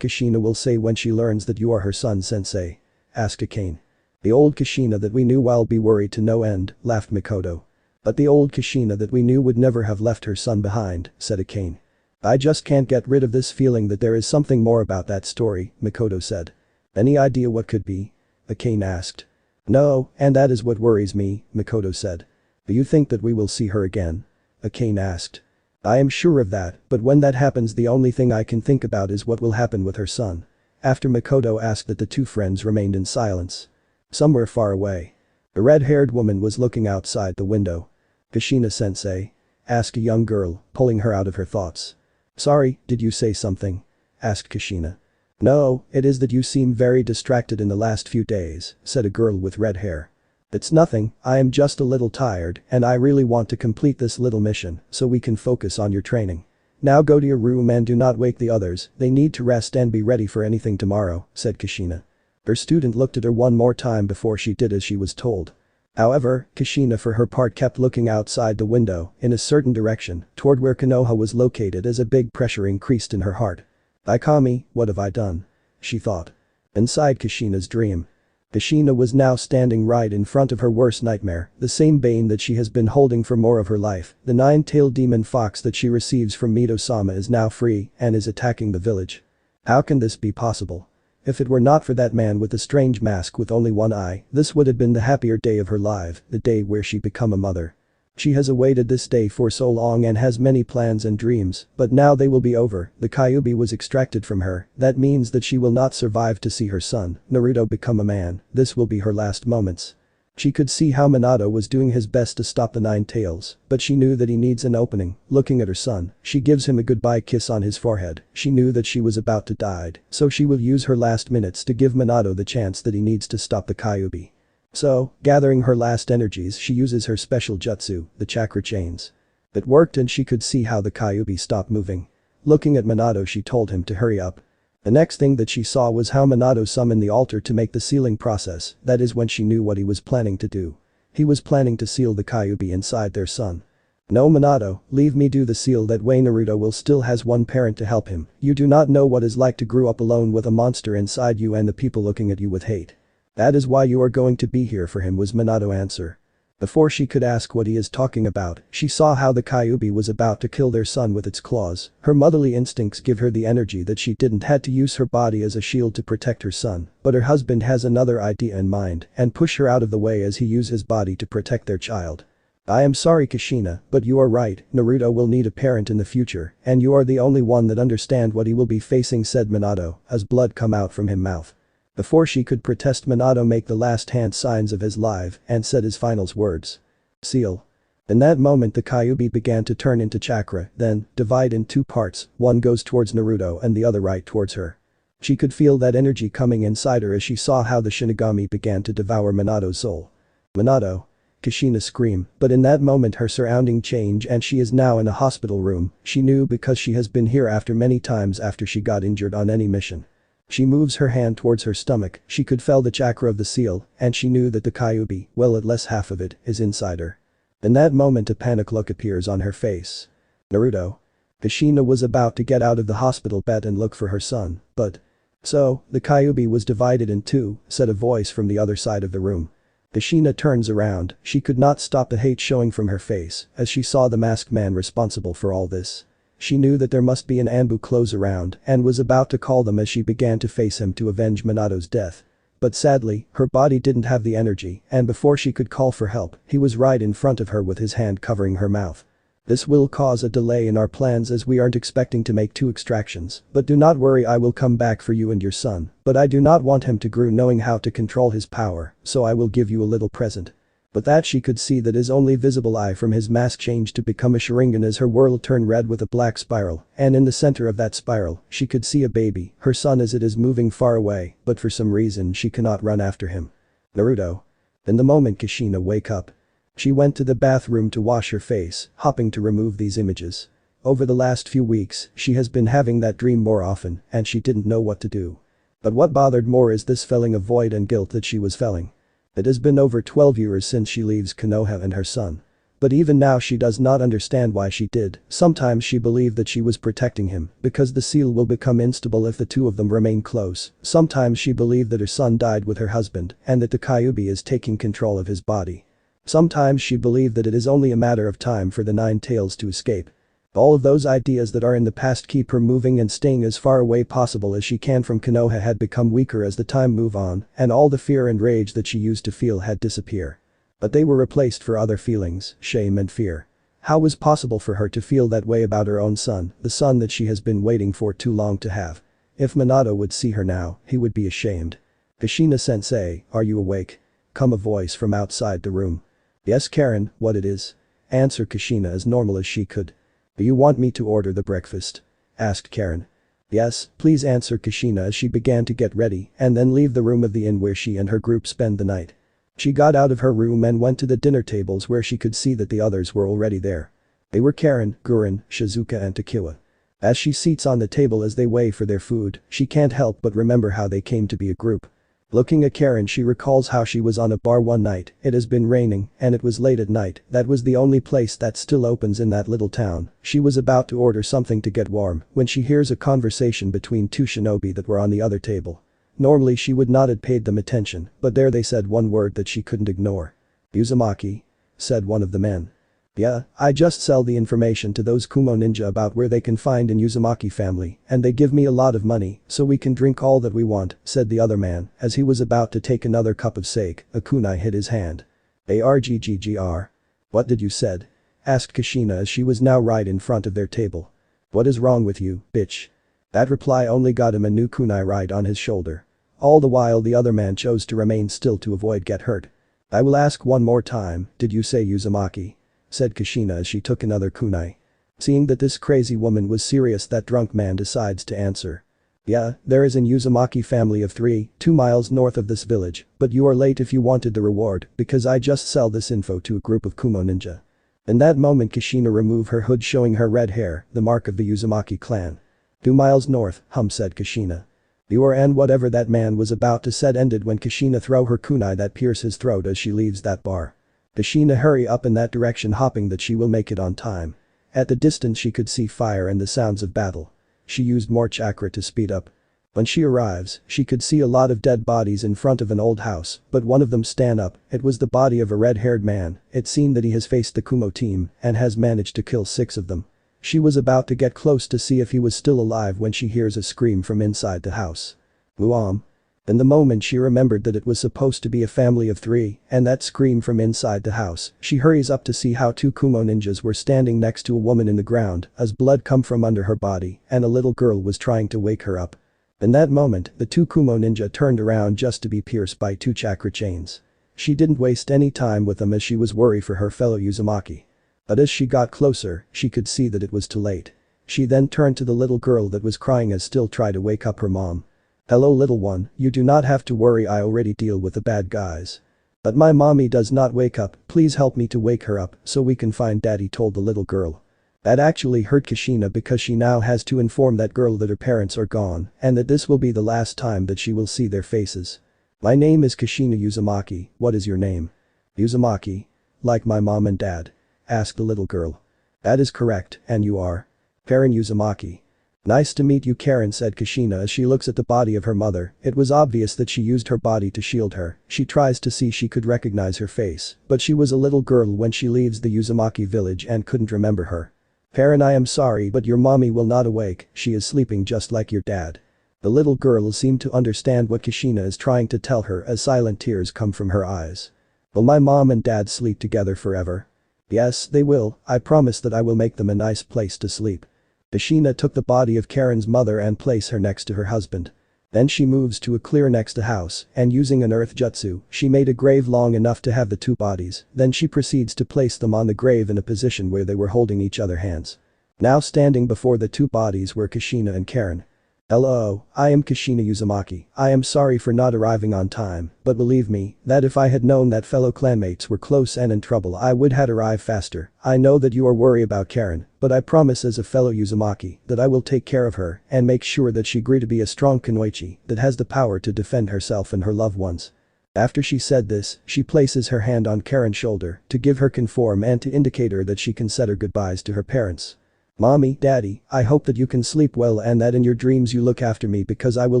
Kushina will say when she learns that you are her son, sensei, asked Akane. The old Kushina that we knew will be worried to no end, laughed Makoto. But the old Kushina that we knew would never have left her son behind, said Akane. I just can't get rid of this feeling that there is something more about that story, Makoto said. Any idea what could be? Akane asked. No, and that is what worries me, Makoto said. Do you think that we will see her again? Akane asked. I am sure of that, but when that happens the only thing I can think about is what will happen with her son. After Makoto asked that the two friends remained in silence. Somewhere far away. The red-haired woman was looking outside the window. Kushina-sensei? Asked a young girl, pulling her out of her thoughts. Sorry, did you say something? Asked Kushina. No, it is that you seem very distracted in the last few days, said a girl with red hair. It's nothing, I am just a little tired and I really want to complete this little mission so we can focus on your training. Now go to your room and do not wake the others, they need to rest and be ready for anything tomorrow, said Kushina. Her student looked at her one more time before she did as she was told. However, Kushina for her part kept looking outside the window, in a certain direction, toward where Konoha was located as a big pressure increased in her heart. Ikami, what have I done? She thought. Inside Kushina's dream. Kushina was now standing right in front of her worst nightmare, the same bane that she has been holding for more of her life, the nine-tailed demon fox that she receives from Mito-sama is now free and is attacking the village. How can this be possible? If it were not for that man with the strange mask with only one eye, this would have been the happier day of her life, the day where she become a mother. She has awaited this day for so long and has many plans and dreams, but now they will be over, the Kyuubi was extracted from her, that means that she will not survive to see her son, Naruto become a man, this will be her last moments. She could see how Minato was doing his best to stop the Nine Tails, but she knew that he needs an opening, looking at her son, she gives him a goodbye kiss on his forehead, she knew that she was about to die, so she will use her last minutes to give Minato the chance that he needs to stop the Kyuubi. So, gathering her last energies she uses her special jutsu, the chakra chains. It worked and she could see how the Kyuubi stopped moving. Looking at Minato she told him to hurry up. The next thing that she saw was how Minato summoned the altar to make the sealing process, that is when she knew what he was planning to do. He was planning to seal the Kyuubi inside their son. No Minato, leave me do the seal that way Naruto will still has one parent to help him, you do not know what it's like to grow up alone with a monster inside you and the people looking at you with hate. That is why you are going to be here for him was Minato's answer. Before she could ask what he is talking about, she saw how the Kyuubi was about to kill their son with its claws. Her motherly instincts give her the energy that she didn't had to use her body as a shield to protect her son, but her husband has another idea in mind and push her out of the way as he use his body to protect their child. I am sorry Kushina, but you are right, Naruto will need a parent in the future, and you are the only one that understand what he will be facing said Minato, as blood come out from his mouth. Before she could protest Minato make the last hand signs of his life and said his final words. Seal. In that moment the Kyuubi began to turn into chakra, then, divide in two parts, one goes towards Naruto and the other right towards her. She could feel that energy coming inside her as she saw how the Shinigami began to devour Minato's soul. Minato. Kushina screamed, but in that moment her surrounding change and she is now in a hospital room, she knew because she has been here after many times after she got injured on any mission. She moves her hand towards her stomach, she could feel the chakra of the seal, and she knew that the Kyuubi, well at least half of it, is inside her. In that moment a panic look appears on her face. Naruto. Kushina was about to get out of the hospital bed and look for her son, but… So, the Kyuubi was divided in two, said a voice from the other side of the room. Kushina turns around, she could not stop the hate showing from her face as she saw the masked man responsible for all this. She knew that there must be an Anbu close around and was about to call them as she began to face him to avenge Minato's death. But sadly, her body didn't have the energy and before she could call for help, he was right in front of her with his hand covering her mouth. This will cause a delay in our plans as we aren't expecting to make 2 extractions, but do not worry, I will come back for you and your son, but I do not want him to grow knowing how to control his power, so I will give you a little present. But that she could see that his only visible eye from his mask changed to become a Sharingan as her world turned red with a black spiral, and in the center of that spiral, she could see a baby, her son as it is moving far away, but for some reason she cannot run after him. Naruto. In the moment Kushina wake up. She went to the bathroom to wash her face, hoping to remove these images. Over the last few weeks, she has been having that dream more often, and she didn't know what to do. But what bothered more is this feeling of void and guilt that she was feeling. It has been over 12 years since she leaves Konoha and her son. But even now she does not understand why she did. Sometimes she believed that she was protecting him because the seal will become unstable if the two of them remain close. Sometimes she believed that her son died with her husband and that the Kyuubi is taking control of his body. Sometimes she believed that it is only a matter of time for the 9 tails to escape. All of those ideas that are in the past keep her moving and staying as far away possible as she can from Konoha had become weaker as the time moved on, and all the fear and rage that she used to feel had disappeared. But they were replaced for other feelings, shame and fear. How was possible for her to feel that way about her own son, the son that she has been waiting for too long to have? If Minato would see her now, he would be ashamed. Kushina-sensei, are you awake? Come a voice from outside the room. Yes Karen, what it is? Answer Kushina as normal as she could. Do you want me to order the breakfast? Asked Karen. Yes, please answer Kushina as she began to get ready and then leave the room of the inn where she and her group spend the night. She got out of her room and went to the dinner tables where she could see that the others were already there. They were Karen, Guren, Shizuka and Takiwa. As she seats on the table as they wait for their food, she can't help but remember how they came to be a group. Looking at Karen she recalls how she was on a bar one night, it has been raining and it was late at night, that was the only place that still opens in that little town. She was about to order something to get warm when she hears a conversation between 2 shinobi that were on the other table. Normally she would not have paid them attention, but there they said one word that she couldn't ignore. Uzumaki? Said one of the men. Yeah, I just sell the information to those Kumo ninja about where they can find in Uzumaki family and they give me a lot of money so we can drink all that we want, said the other man as he was about to take another cup of sake, a kunai hit his hand. Arggr. What did you said? Asked Kushina as she was now right in front of their table. What is wrong with you, bitch? That reply only got him a new kunai right on his shoulder. All the while the other man chose to remain still to avoid get hurt. I will ask one more time, did you say Uzumaki? Said Kushina as she took another kunai. Seeing that this crazy woman was serious, that drunk man decides to answer. Yeah, there is an Uzumaki family of 3, 2 miles north of this village, but you are late if you wanted the reward because I just sell this info to a group of Kumo ninja. In that moment Kushina removed her hood showing her red hair, the mark of the Uzumaki clan. 2 miles north, said Kushina. You are, and whatever that man was about to said ended when Kushina throw her kunai that pierce his throat as she leaves that bar. Kushina hurry up in that direction hoping that she will make it on time. At the distance she could see fire and the sounds of battle. She used more chakra to speed up. When she arrives, she could see a lot of dead bodies in front of an old house, but one of them stand up, it was the body of a red-haired man, it seemed that he has faced the Kumo team and has managed to kill 6 of them. She was about to get close to see if he was still alive when she hears a scream from inside the house. Muam. In the moment she remembered that it was supposed to be a family of 3 and that scream from inside the house, she hurries up to see how 2 Kumo ninjas were standing next to a woman in the ground as blood come from under her body and a little girl was trying to wake her up. In that moment, the 2 Kumo ninja turned around just to be pierced by 2 chakra chains. She didn't waste any time with them as she was worried for her fellow Uzumaki. But as she got closer, she could see that it was too late. She then turned to the little girl that was crying as still tried to wake up her mom. Hello little one, you do not have to worry, I already deal with the bad guys. But my mommy does not wake up, please help me to wake her up so we can find daddy, told the little girl. That actually hurt Kushina because she now has to inform that girl that her parents are gone and that this will be the last time that she will see their faces. My name is Kushina Uzumaki, what is your name? Uzumaki. Like my mom and dad? Asked the little girl. That is correct, and you are? Karen Uzumaki. Nice to meet you, Karen, said Kushina as she looks at the body of her mother. It was obvious that she used her body to shield her. She tries to see she could recognize her face, but she was a little girl when she leaves the Uzumaki village and couldn't remember her. Karen, I am sorry, but your mommy will not awake, she is sleeping just like your dad. The little girl seemed to understand what Kushina is trying to tell her as silent tears come from her eyes. Will my mom and dad sleep together forever? Yes, they will, I promise that I will make them a nice place to sleep. Kushina took the body of Karen's mother and placed her next to her husband. Then she moves to a clear next to house and using an earth jutsu, she made a grave long enough to have the two bodies, then she proceeds to place them on the grave in a position where they were holding each other hands. Now standing before the two bodies were Kushina and Karen. Hello, I am Kushina Uzumaki. I am sorry for not arriving on time, but believe me, that if I had known that fellow clanmates were close and in trouble I would had arrived faster. I know that you are worried about Karen, but I promise as a fellow Uzumaki that I will take care of her and make sure that she grew to be a strong kunoichi that has the power to defend herself and her loved ones. After she said this, she places her hand on Karen's shoulder to give her conform and to indicate her that she can say her goodbyes to her parents. Mommy, Daddy, I hope that you can sleep well and that in your dreams you look after me because I will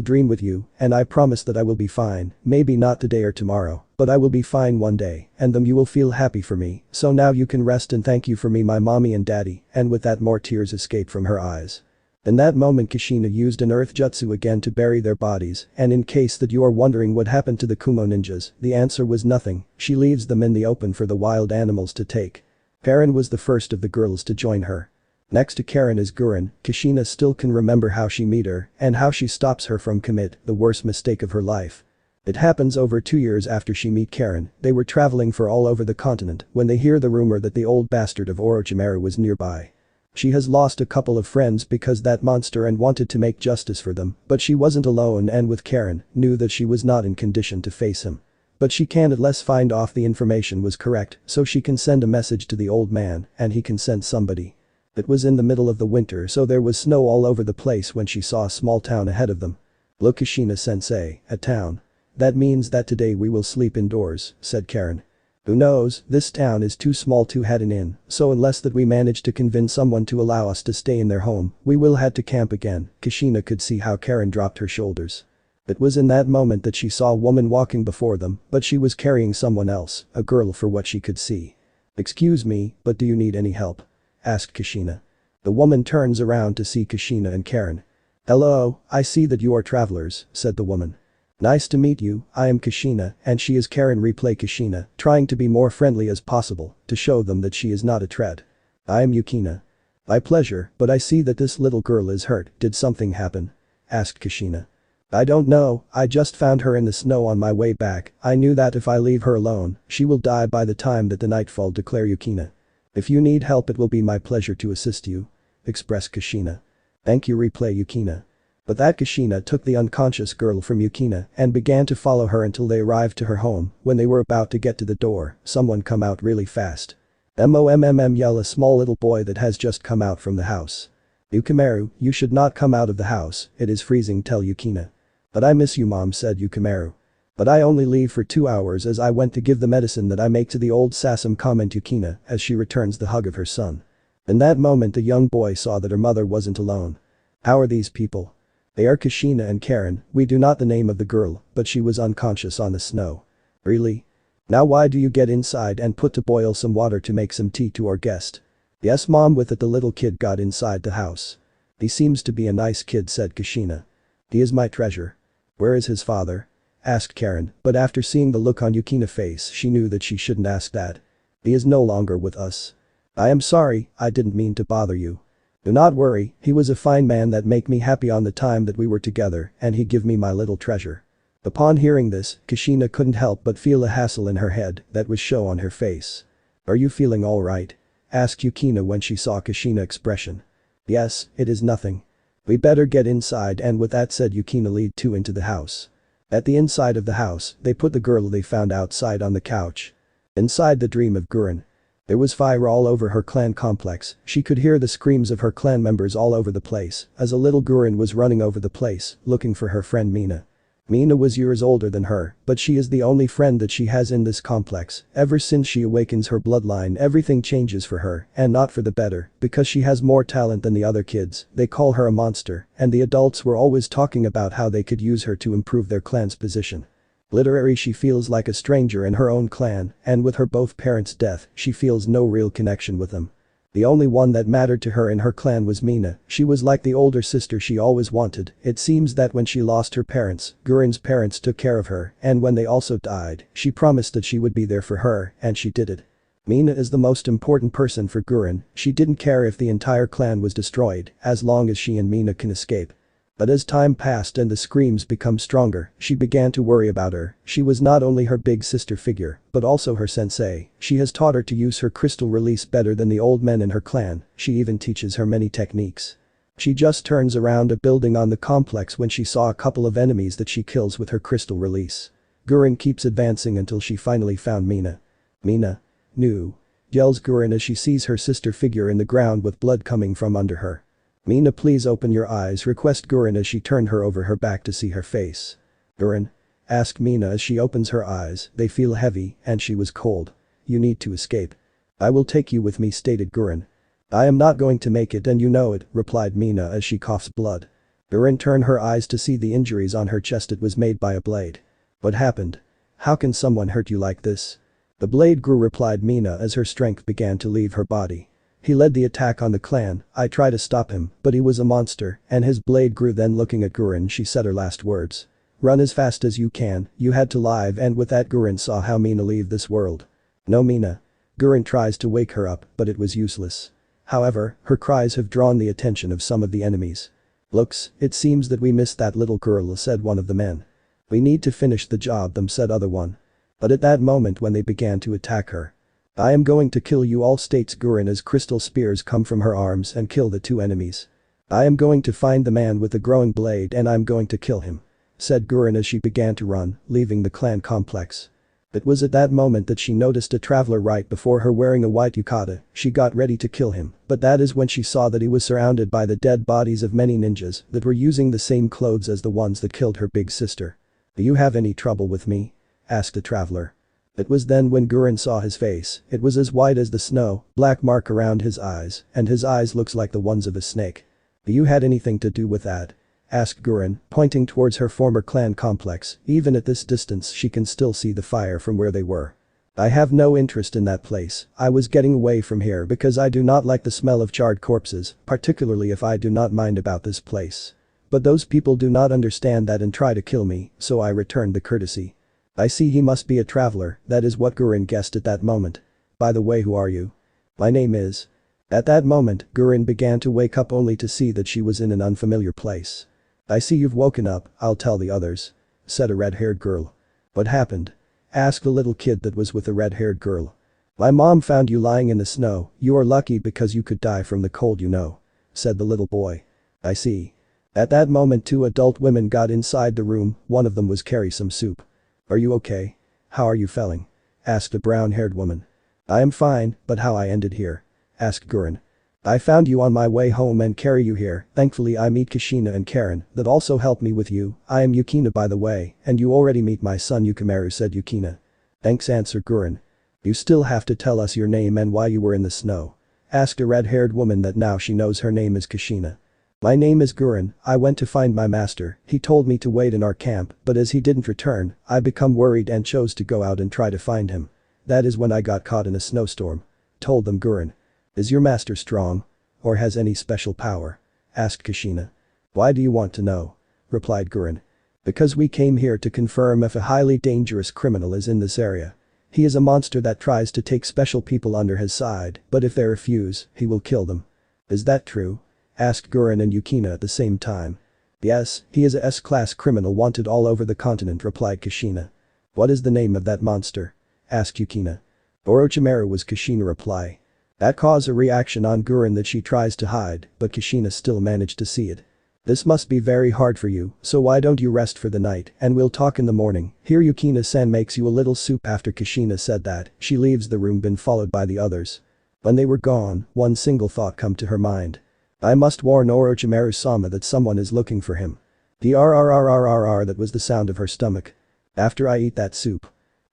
dream with you and I promise that I will be fine, maybe not today or tomorrow, but I will be fine one day and then you will feel happy for me, so now you can rest and thank you for me my mommy and daddy, and with that more tears escaped from her eyes. In that moment Kushina used an earth jutsu again to bury their bodies, and in case that you are wondering what happened to the Kumo ninjas, the answer was nothing, she leaves them in the open for the wild animals to take. Karen was the first of the girls to join her. Next to Karen is Guren. Kushina still can remember how she met her and how she stops her from commit the worst mistake of her life. It happens over 2 years after she meet Karen, they were traveling for all over the continent when they hear the rumor that the old bastard of Orochimaru was nearby. She has lost a couple of friends because that monster and wanted to make justice for them, but she wasn't alone and with Karen, knew that she was not in condition to face him. But she can at least find off the information was correct so she can send a message to the old man and he can send somebody. It was in the middle of the winter so there was snow all over the place when she saw a small town ahead of them. Look Kushina-sensei, a town. That means that today we will sleep indoors, said Karen. Who knows, this town is too small to head in, so unless that we manage to convince someone to allow us to stay in their home, we will head to camp again. Kushina could see how Karen dropped her shoulders. It was in that moment that she saw a woman walking before them, but she was carrying someone else, a girl for what she could see. Excuse me, but do you need any help? Asked Kushina. The woman turns around to see Kushina and Karen. Hello, I see that you are travelers, said the woman. Nice to meet you, I am Kushina and she is Karen. Replay Kushina, trying to be more friendly as possible to show them that she is not a threat. I am Yukina. My pleasure, but I see that this little girl is hurt, did something happen? Asked Kushina. I don't know, I just found her in the snow on my way back, I knew that if I leave her alone, she will die by the time that the nightfall declare Yukina. If you need help it will be my pleasure to assist you. Expressed Kushina. Thank you. Replay Yukina. But that Kushina took the unconscious girl from Yukina and began to follow her until they arrived to her home. When they were about to get to the door, someone come out really fast. Yell, a small little boy that has just come out from the house. Yukimaru, you should not come out of the house, it is freezing, tell Yukina. But I miss you mom, said Yukimaru. But I only leave for 2 hours as I went to give the medicine that I make to the old Sasam, comment Yukina as she returns the hug of her son. In that moment the young boy saw that her mother wasn't alone. How are these people? They are Kushina and Karen, we do not the name of the girl, but she was unconscious on the snow. Really? Now why do you get inside and put to boil some water to make some tea to our guest? Yes mom. With it the little kid got inside the house. He seems to be a nice kid, said Kushina. He is my treasure. Where is his father? Asked Karen, but after seeing the look on Yukina's face she knew that she shouldn't ask that. He is no longer with us. I am sorry, I didn't mean to bother you. Do not worry, he was a fine man that make me happy on the time that we were together and he give me my little treasure. Upon hearing this, Kushina couldn't help but feel a hassle in her head that was show on her face. Are you feeling alright? Asked Yukina when she saw Kushina's expression. Yes, it is nothing. We better get inside, and with that said Yukina lead two into the house. At the inside of the house, they put the girl they found outside on the couch. Inside the dream of Guren. There was fire all over her clan complex, she could hear the screams of her clan members all over the place as a little Gurren was running over the place, looking for her friend Mina. Mina was years older than her, but she is the only friend that she has in this complex. Ever since she awakens her bloodline, everything changes for her, and not for the better, because she has more talent than the other kids. They call her a monster, and the adults were always talking about how they could use her to improve their clan's position. Literally, she feels like a stranger in her own clan, and with her both parents' death, she feels no real connection with them. The only one that mattered to her in her clan was Mina. She was like the older sister she always wanted. It seems that when she lost her parents, Gurren's parents took care of her, and when they also died, she promised that she would be there for her, and she did it. Mina is the most important person for Gurren. She didn't care if the entire clan was destroyed, as long as she and Mina can escape. But as time passed and the screams become stronger, she began to worry about her. She was not only her big sister figure, but also her sensei. She has taught her to use her crystal release better than the old men in her clan. She even teaches her many techniques. She just turns around a building on the complex when she saw a couple of enemies that she kills with her crystal release. Gurren keeps advancing until she finally found Mina. Mina. No. Yells Gurren as she sees her sister figure in the ground with blood coming from under her. Mina, please open your eyes, request Gurren as she turned her over her back to see her face. Gurren? Asked Mina as she opens her eyes, they feel heavy and she was cold. You need to escape. I will take you with me, stated Gurren. I am not going to make it and you know it, replied Mina as she coughs blood. Gurren turned her eyes to see the injuries on her chest. It was made by a blade. What happened? How can someone hurt you like this? The blade grew, replied Mina as her strength began to leave her body. He led the attack on the clan. I tried to stop him, but he was a monster, and his blade grew. Then looking at Gurren, she said her last words. Run as fast as you can, you had to live, and with that Gurren saw how Mina leave this world. No, Mina. Gurren tries to wake her up, but it was useless. However, her cries have drawn the attention of some of the enemies. Looks, it seems that we missed that little girl, said one of the men. We need to finish the job, said other one. But at that moment when they began to attack her. I am going to kill you all, states Gurren as crystal spears come from her arms and kill the two enemies. I am going to find the man with the growing blade and I'm going to kill him, said Gurren as she began to run, leaving the clan complex. It was at that moment that she noticed a traveler right before her wearing a white yukata. She got ready to kill him, but that is when she saw that he was surrounded by the dead bodies of many ninjas that were using the same clothes as the ones that killed her big sister. Do you have any trouble with me? Asked the traveler. It was then when Gurren saw his face. It was as white as the snow, black mark around his eyes, and his eyes looks like the ones of a snake. Do you had anything to do with that? Asked Gurren, pointing towards her former clan complex. Even at this distance she can still see the fire from where they were. I have no interest in that place. I was getting away from here because I do not like the smell of charred corpses, particularly if I do not mind about this place. But those people do not understand that and try to kill me, so I returned the courtesy. I see he must be a traveler, that is what Gurren guessed at that moment. By the way, who are you? My name is. At that moment, Gurren began to wake up only to see that she was in an unfamiliar place. I see you've woken up, I'll tell the others, said a red-haired girl. What happened? Asked the little kid that was with the red-haired girl. My mom found you lying in the snow, you are lucky because you could die from the cold, you know, said the little boy. I see. At that moment two adult women got inside the room, one of them was carrying some soup. Are you okay? How are you feeling? Asked a brown-haired woman. I am fine, but how I ended here? Asked Gurren. I found you on my way home and carry you here. Thankfully I meet Kushina and Karen that also help me with you. I am Yukina by the way, and you already meet my son Yukimaru, said Yukina. Thanks, answered Gurren. You still have to tell us your name and why you were in the snow. Asked a red-haired woman that now she knows her name is Kushina. My name is Gurren, I went to find my master, he told me to wait in our camp, but as he didn't return, I become worried and chose to go out and try to find him. That is when I got caught in a snowstorm. Told them Gurren. Is your master strong? Or has any special power? Asked Kushina. Why do you want to know? Replied Gurren. Because we came here to confirm if a highly dangerous criminal is in this area. He is a monster that tries to take special people under his side, but if they refuse, he will kill them. Is that true? Asked Gurren and Yukina at the same time. Yes, he is a S-class criminal wanted all over the continent, replied Kushina. What is the name of that monster? Asked Yukina. Orochimaru was Kushina's reply. That caused a reaction on Gurren that she tries to hide, but Kushina still managed to see it. This must be very hard for you, so why don't you rest for the night and we'll talk in the morning. Here Yukina-san makes you a little soup. After Kushina said that, she leaves the room, been followed by the others. When they were gone, one single thought come to her mind. I must warn Orochimaru-sama that someone is looking for him. The RRRRRR, that was the sound of her stomach. After I eat that soup.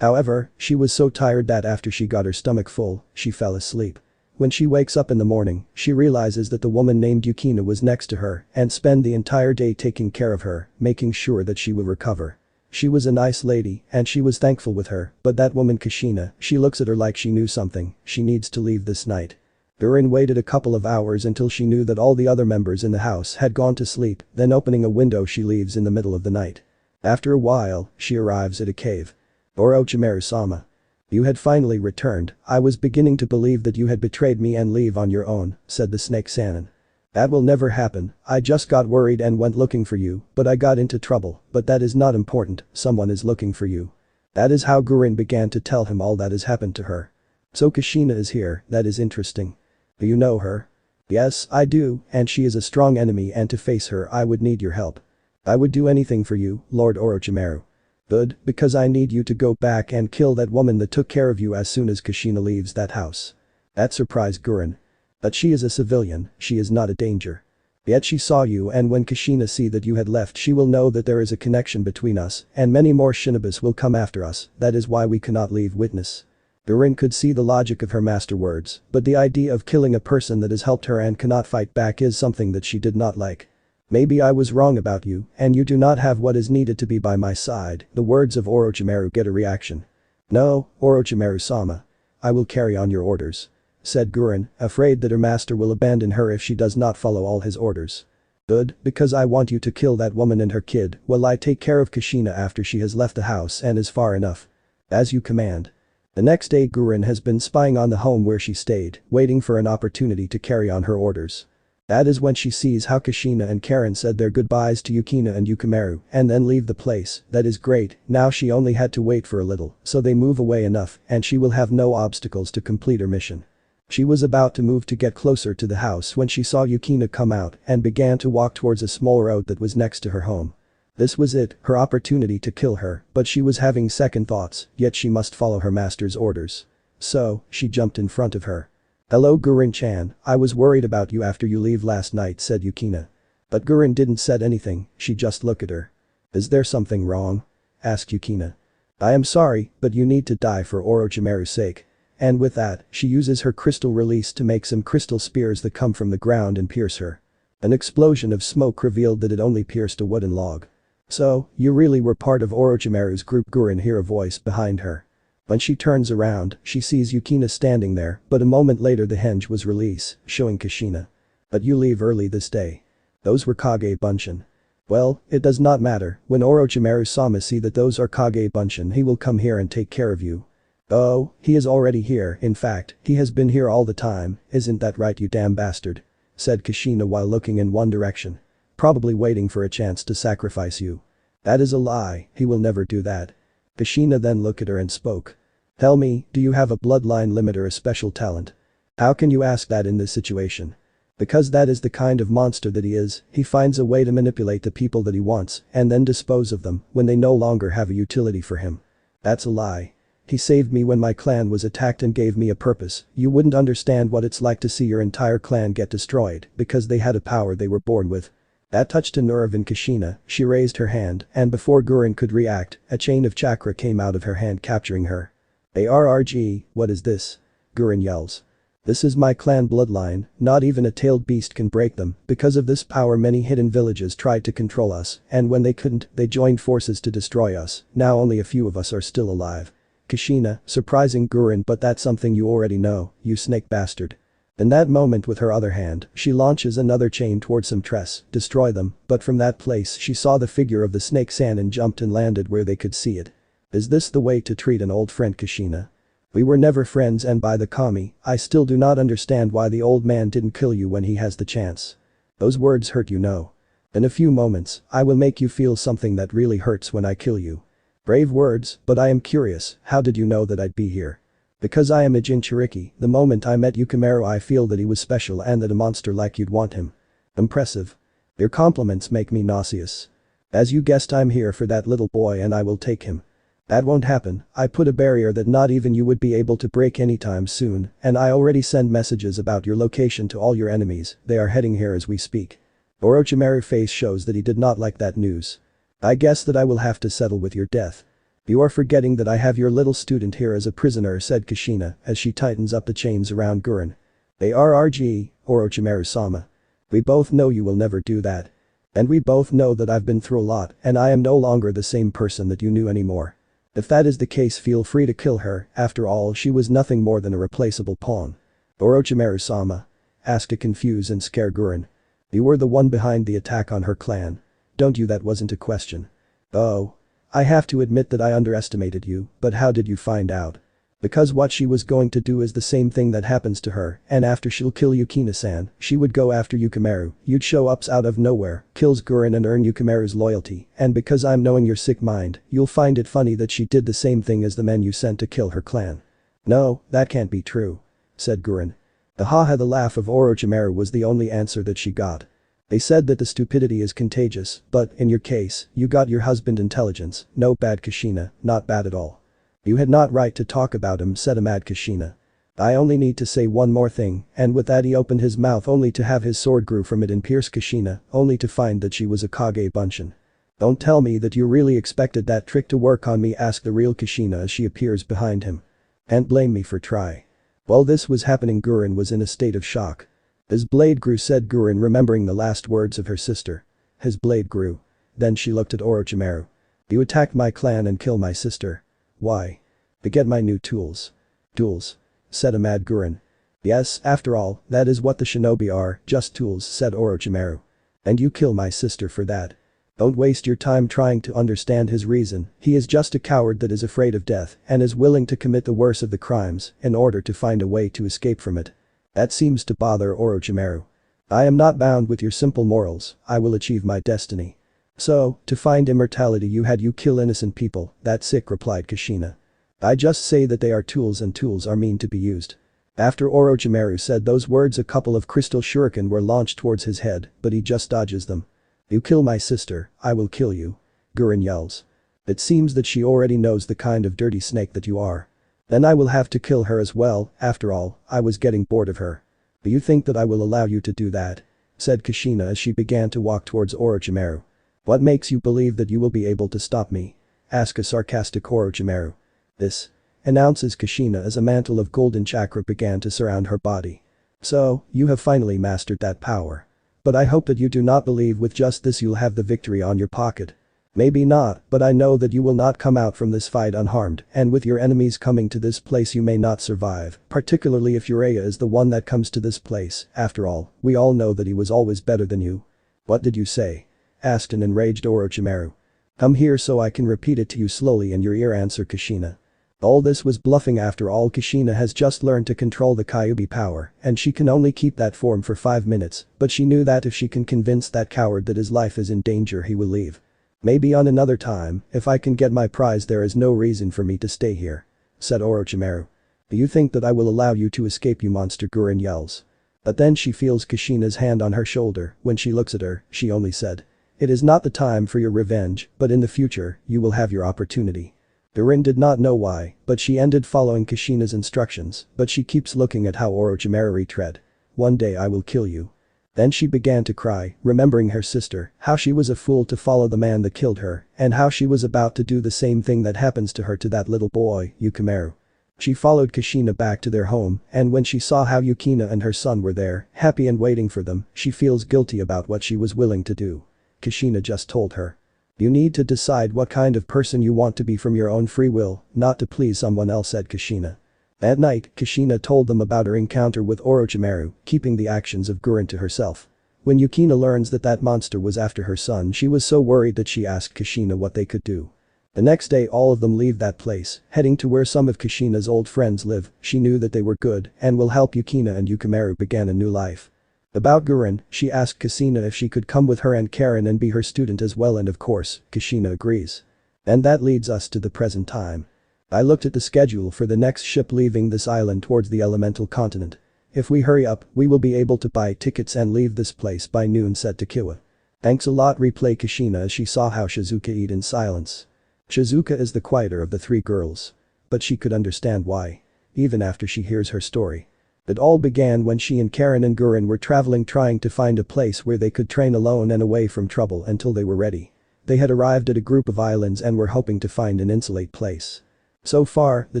However, she was so tired that after she got her stomach full, she fell asleep. When she wakes up in the morning, she realizes that the woman named Yukina was next to her and spent the entire day taking care of her, making sure that she would recover. She was a nice lady and she was thankful with her, but that woman Kushina, she looks at her like she knew something. She needs to leave this night. Gurin waited a couple of hours until she knew that all the other members in the house had gone to sleep, then opening a window she leaves in the middle of the night. After a while, she arrives at a cave. Orochimaru-sama. You had finally returned. I was beginning to believe that you had betrayed me and leave on your own, said the snake Sannin. That will never happen. I just got worried and went looking for you, but I got into trouble, but that is not important, someone is looking for you. That is how Gurin began to tell him all that has happened to her. So Kushina is here, that is interesting. Do you know her? Yes, I do, and she is a strong enemy, and to face her I would need your help. I would do anything for you, Lord Orochimaru. Good, because I need you to go back and kill that woman that took care of you as soon as Kushina leaves that house. That surprised Gurin. But she is a civilian, she is not a danger. Yet she saw you, and when Kushina see that you had left, she will know that there is a connection between us and many more shinobis will come after us. That is why we cannot leave witness. Gurin could see the logic of her master words, but the idea of killing a person that has helped her and cannot fight back is something that she did not like. Maybe I was wrong about you, and you do not have what is needed to be by my side. The words of Orochimaru get a reaction. No, Orochimaru-sama. I will carry on your orders, said Gurin, afraid that her master will abandon her if she does not follow all his orders. Good, because I want you to kill that woman and her kid while I take care of Kushina after she has left the house and is far enough. As you command. The next day Gurin has been spying on the home where she stayed, waiting for an opportunity to carry on her orders. That is when she sees how Kushina and Karen said their goodbyes to Yukina and Yukimaru and then leave the place. That is great, now she only had to wait for a little, so they move away enough and she will have no obstacles to complete her mission. She was about to move to get closer to the house when she saw Yukina come out and began to walk towards a small road that was next to her home. This was it, her opportunity to kill her, but she was having second thoughts, yet she must follow her master's orders. So, she jumped in front of her. Hello Gurin-chan, I was worried about you after you leave last night, said Yukina. But Gurin didn't said anything, she just looked at her. Is there something wrong? Asked Yukina. I am sorry, but you need to die for Orochimaru's sake. And with that, she uses her crystal release to make some crystal spears that come from the ground and pierce her. An explosion of smoke revealed that it only pierced a wooden log. So, you really were part of Orochimaru's group. Gurin hear a voice behind her. When she turns around, she sees Yukina standing there, but a moment later the hinge was released, showing Kushina. But you leave early this day. Those were Kage Bunshin. Well, it does not matter, when Orochimaru-sama see that those are Kage Bunshin he will come here and take care of you. Oh, he is already here, in fact, he has been here all the time, isn't that right you damn bastard? Said Kushina while looking in one direction. Probably waiting for a chance to sacrifice you. That is a lie, he will never do that. Kushina then looked at her and spoke. Tell me, do you have a bloodline limit or a special talent? How can you ask that in this situation? Because that is the kind of monster that he is, he finds a way to manipulate the people that he wants and then dispose of them when they no longer have a utility for him. That's a lie. He saved me when my clan was attacked and gave me a purpose. You wouldn't understand what it's like to see your entire clan get destroyed because they had a power they were born with. That touched a nerve in Kushina, she raised her hand and before Gurin could react, a chain of chakra came out of her hand capturing her. ARRG, what is this? Gurin yells. This is my clan bloodline, not even a tailed beast can break them. Because of this power many hidden villages tried to control us and when they couldn't, they joined forces to destroy us. Now only a few of us are still alive. Kushina, surprising Gurin, but that's something you already know, you snake bastard. In that moment with her other hand, she launches another chain towards some tress, destroy them, but from that place she saw the figure of the snake Sannin jumped and landed where they could see it. Is this the way to treat an old friend Kushina? We were never friends and by the kami, I still do not understand why the old man didn't kill you when he has the chance. Those words hurt you know. In a few moments, I will make you feel something that really hurts when I kill you. Brave words, but I am curious, how did you know that I'd be here? Because I am a Jinchuriki, the moment I met Yukimaru I feel that he was special and that a monster like you'd want him. Impressive. Your compliments make me nauseous. As you guessed, I'm here for that little boy and I will take him. That won't happen. I put a barrier that not even you would be able to break anytime soon, and I already send messages about your location to all your enemies. They are heading here as we speak. Orochimaru's face shows that he did not like that news. I guess that I will have to settle with your death. You are forgetting that I have your little student here as a prisoner, said Kushina as she tightens up the chains around Gurren. They are RG, Orochimaru-sama. We both know you will never do that. And we both know that I've been through a lot and I am no longer the same person that you knew anymore. If that is the case, feel free to kill her. After all, she was nothing more than a replaceable pawn. Orochimaru-sama? Asked to confuse and scare Gurren. You were the one behind the attack on her clan. Don't you? That wasn't a question. Oh. I have to admit that I underestimated you, but how did you find out? Because what she was going to do is the same thing that happens to her, and after she'll kill Yukina-san, she would go after Yukimaru. You'd show up out of nowhere, kills Gurren and earn Yukimaru's loyalty, and because I'm knowing your sick mind, you'll find it funny that she did the same thing as the men you sent to kill her clan. No, that can't be true. Said Gurren. The laugh of Orochimaru was the only answer that she got. They said that the stupidity is contagious, but in your case, you got your husband intelligence. No bad Kushina, not bad at all. You had not right to talk about him, said a mad Kushina. I only need to say one more thing, and with that he opened his mouth only to have his sword grew from it and pierce Kushina, only to find that she was a Kage Bunshin. Don't tell me that you really expected that trick to work on me, asked the real Kushina as she appears behind him. And blame me for try. While this was happening, Gurren was in a state of shock. His blade grew, said Gurren, remembering the last words of her sister. His blade grew. Then she looked at Orochimaru. You attacked my clan and killed my sister. Why? To get my new tools. Tools? Said a mad Gurren. Yes, after all, that is what the shinobi are, just tools, said Orochimaru. And you kill my sister for that. Don't waste your time trying to understand his reason. He is just a coward that is afraid of death and is willing to commit the worst of the crimes in order to find a way to escape from it. That seems to bother Orochimaru. I am not bound with your simple morals. I will achieve my destiny. So, to find immortality you kill innocent people. That's sick, replied Kushina. I just say that they are tools and tools are mean to be used. After Orochimaru said those words, a couple of crystal shuriken were launched towards his head, but he just dodges them. You kill my sister, I will kill you. Gurren yells. It seems that she already knows the kind of dirty snake that you are. Then I will have to kill her as well. After all, I was getting bored of her. Do you think that I will allow you to do that? Said Kushina as she began to walk towards Orochimaru. What makes you believe that you will be able to stop me? Asked a sarcastic Orochimaru. This. Announces Kushina as a mantle of golden chakra began to surround her body. So, you have finally mastered that power. But I hope that you do not believe with just this you'll have the victory on your pocket. Maybe not, but I know that you will not come out from this fight unharmed, and with your enemies coming to this place you may not survive, particularly if Uraya is the one that comes to this place. After all, we all know that he was always better than you. What did you say? Asked an enraged Orochimaru. Come here so I can repeat it to you slowly in your ear, answered Kushina. All this was bluffing. After all, Kushina has just learned to control the Kyuubi power, and she can only keep that form for 5 minutes, but she knew that if she can convince that coward that his life is in danger he will leave. Maybe on another time, if I can get my prize, there is no reason for me to stay here. Said Orochimaru. Do you think that I will allow you to escape, you monster? Gurren yells. But then she feels Kushina's hand on her shoulder. When she looks at her, she only said. It is not the time for your revenge, but in the future, you will have your opportunity. Gurren did not know why, but she ended following Kushina's instructions, but she keeps looking at how Orochimaru retread. One day I will kill you. Then she began to cry, remembering her sister, how she was a fool to follow the man that killed her, and how she was about to do the same thing that happens to her to that little boy, Yukimaru. She followed Kushina back to their home, and when she saw how Yukina and her son were there, happy and waiting for them, she feels guilty about what she was willing to do. Kushina just told her. You need to decide what kind of person you want to be from your own free will, not to please someone else, said Kushina. At night, Kushina told them about her encounter with Orochimaru, keeping the actions of Gurren to herself. When Yukina learns that that monster was after her son, she was so worried that she asked Kushina what they could do. The next day all of them leave that place, heading to where some of Kushina's old friends live. She knew that they were good and will help Yukina, and Yukimaru began a new life. About Gurren, she asked Kushina if she could come with her and Karen and be her student as well, and of course, Kushina agrees. And that leads us to the present time. I looked at the schedule for the next ship leaving this island towards the elemental continent. If we hurry up, we will be able to buy tickets and leave this place by noon, said Takiwa. Thanks a lot, replay Kushina as she saw how Shizuka eat in silence. Shizuka is the quieter of the three girls. But she could understand why. Even after she hears her story. It all began when she and Karen and Guren were traveling trying to find a place where they could train alone and away from trouble until they were ready. They had arrived at a group of islands and were hoping to find an insulate place. So far, the